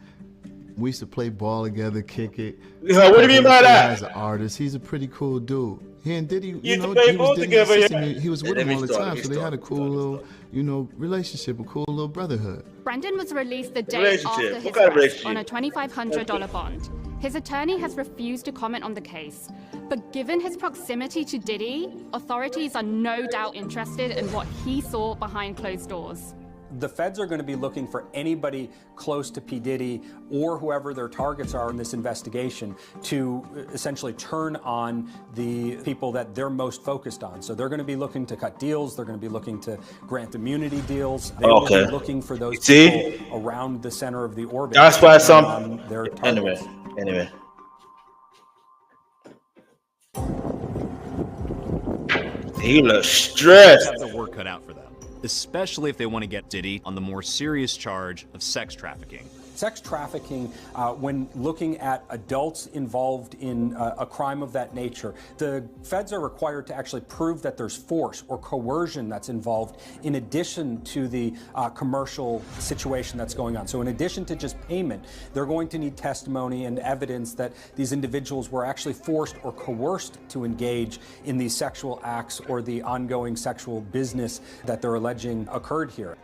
We used to play ball together, kick it. Yeah, what do you mean by that? As an artist, he's a pretty cool dude. He and Diddy, You used to play ball together, yeah. He was with him all the time, so they had a cool little, relationship, a cool little brotherhood. Brendan was released the day Relationship. after What his kind of arrest relationship? on a $2,500 bond. His attorney has refused to comment on the case, but given his proximity to Diddy, authorities are no doubt interested in what he saw behind closed doors. The feds are going to be looking for anybody close to P. Diddy or whoever their targets are in this investigation to essentially turn on the people that they're most focused on. So they're going to be looking to cut deals. They're going to be looking to grant immunity deals. They will be looking for those people around the center of the orbit. That's why their targets. Anyway. He looks stressed. Have their work cut out for them, especially if they want to get Diddy on the more serious charge of sex trafficking. Sex trafficking, when looking at adults involved in a crime of that nature, the feds are required to actually prove that there's force or coercion that's involved in addition to the commercial situation that's going on. So in addition to just payment, they're going to need testimony and evidence that these individuals were actually forced or coerced to engage in these sexual acts or the ongoing sexual business that they're alleging occurred here.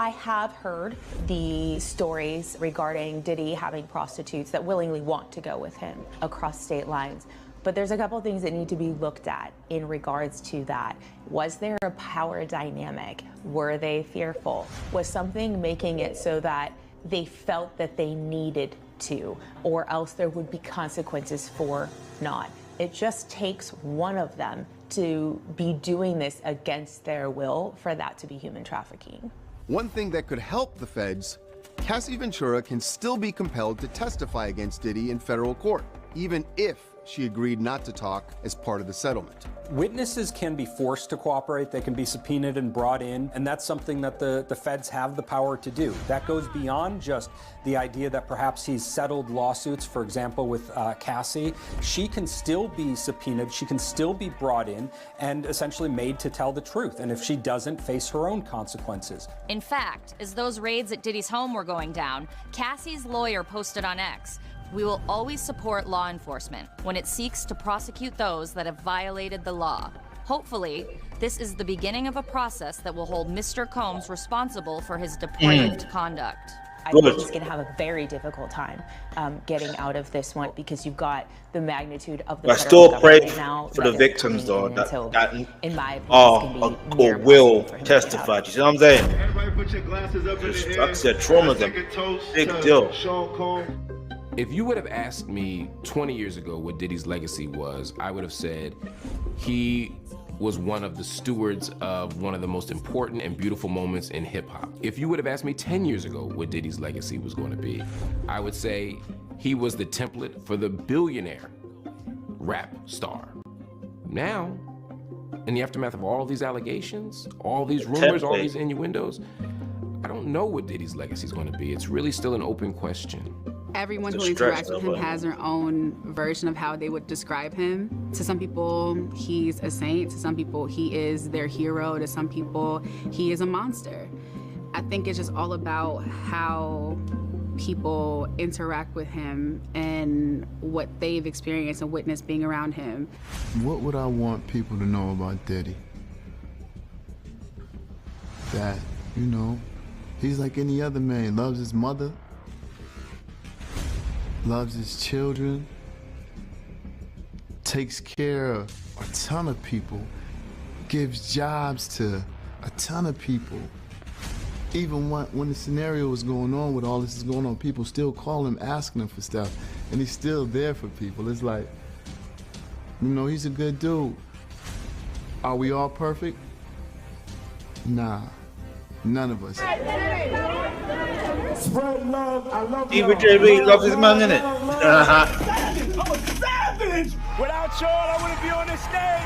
I have heard the stories regarding Diddy having prostitutes that willingly want to go with him across state lines. But there's a couple things that need to be looked at in regards to that. Was there a power dynamic? Were they fearful? Was something making it so that they felt that they needed to, or else there would be consequences for not? It just takes one of them to be doing this against their will for that to be human trafficking. One thing that could help the feds, Cassie Ventura can still be compelled to testify against Diddy in federal court, even if she agreed not to talk as part of the settlement. Witnesses can be forced to cooperate, they can be subpoenaed and brought in, and that's something that the feds have the power to do. That goes beyond just the idea that perhaps he's settled lawsuits, for example, with Cassie. She can still be subpoenaed, she can still be brought in and essentially made to tell the truth, and if she doesn't, face her own consequences. In fact, as those raids at Diddy's home were going down, Cassie's lawyer posted on X, "We will always support law enforcement when it seeks to prosecute those that have violated the law. Hopefully, this is the beginning of a process that will hold Mr. Combs responsible for his depraved conduct." I think he's going to have a very difficult time getting out of this one because you've got the magnitude of the I still pray for the victims, though, that in my opinion, or will testify. You see what I'm saying? Everybody put your glasses up in the air. Like I said, trauma's a big deal. Sean Combs. If you would have asked me 20 years ago what Diddy's legacy was, I would have said he was one of the stewards of one of the most important and beautiful moments in hip hop. If you would have asked me 10 years ago what Diddy's legacy was going to be, I would say he was the template for the billionaire rap star. Now, in the aftermath of all these allegations, all these rumors, all these innuendos, I don't know what Diddy's legacy is going to be. It's really still an open question. Everyone who interacts with him has their own version of how they would describe him. To some people, he's a saint. To some people, he is their hero. To some people, he is a monster. I think it's just all about how people interact with him and what they've experienced and witnessed being around him. What would I want people to know about Diddy? That, he's like any other man. Loves his mother, loves his children, takes care of a ton of people, gives jobs to a ton of people. Even when the scenario was going on, with all this is going on, people still call him, asking him for stuff, and he's still there for people. It's like, he's a good dude. Are we all perfect? Nah, none of us. Spread love. I love Even JB loves his man, innit? I'm a savage. Without y'all, I wouldn't be on this stage.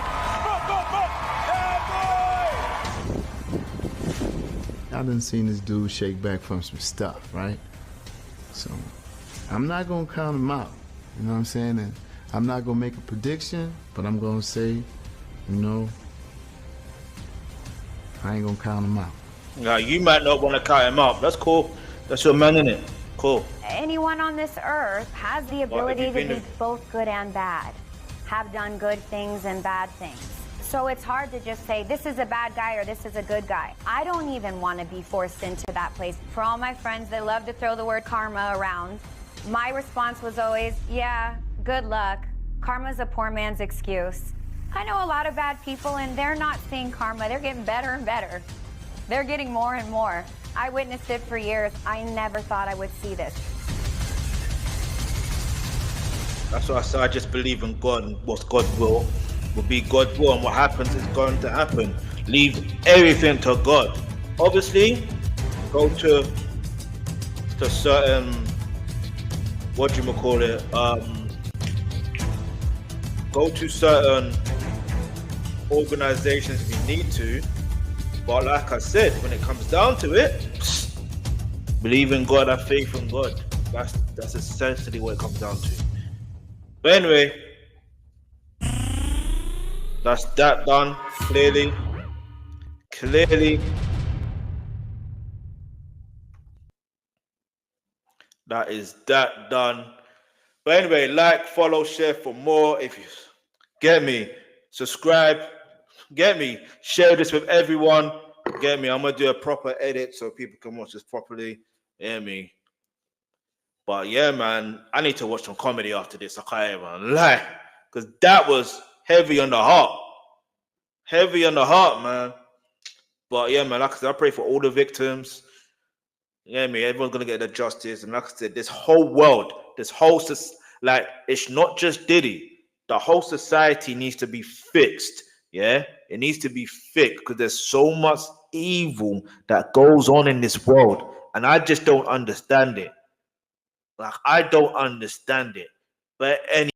I done seen this dude shake back from some stuff, right? So I'm not gonna count him out, you know what I'm saying? And I'm not gonna make a prediction, but I'm gonna say, I ain't gonna count him out. Yeah, you might not want to count him out. That's cool. That's your man, innit? Cool. anyone on this earth has the ability to be both good and bad, have done good things and bad things. So it's hard to just say, this is a bad guy or this is a good guy. I don't even want to be forced into that place. For all my friends that love to throw the word karma around, my response was always, yeah, good luck. Karma's a poor man's excuse. I know a lot of bad people and they're not seeing karma. They're getting better and better. They're getting more and more. I witnessed it for years. I never thought I would see this. That's why I said I just believe in God, and what's God's will be God's will, and what happens is going to happen. Leave everything to God. Obviously, go to certain, what do you call it? Go to certain organizations if you need to, but like I said, when it comes down to it, believe in God, have faith in God. That's essentially what it comes down to. But anyway, that's that done. Clearly. That is that done. But anyway, like, follow, share for more. If you get me, subscribe, get me, share this with everyone. Get me, I'm gonna do a proper edit so people can watch this properly. Get me. But yeah, man, I need to watch some comedy after this. I can't even lie, because that was heavy on the heart. Heavy on the heart, man. But yeah, man, like I said, I pray for all the victims. Yeah, me, everyone's gonna get their justice. And like I said, this whole world, like, it's not just Diddy. The whole society needs to be fixed. Yeah, it needs to be fixed because there's so much evil that goes on in this world, and I just don't understand it. Like, I don't understand it. But anyway.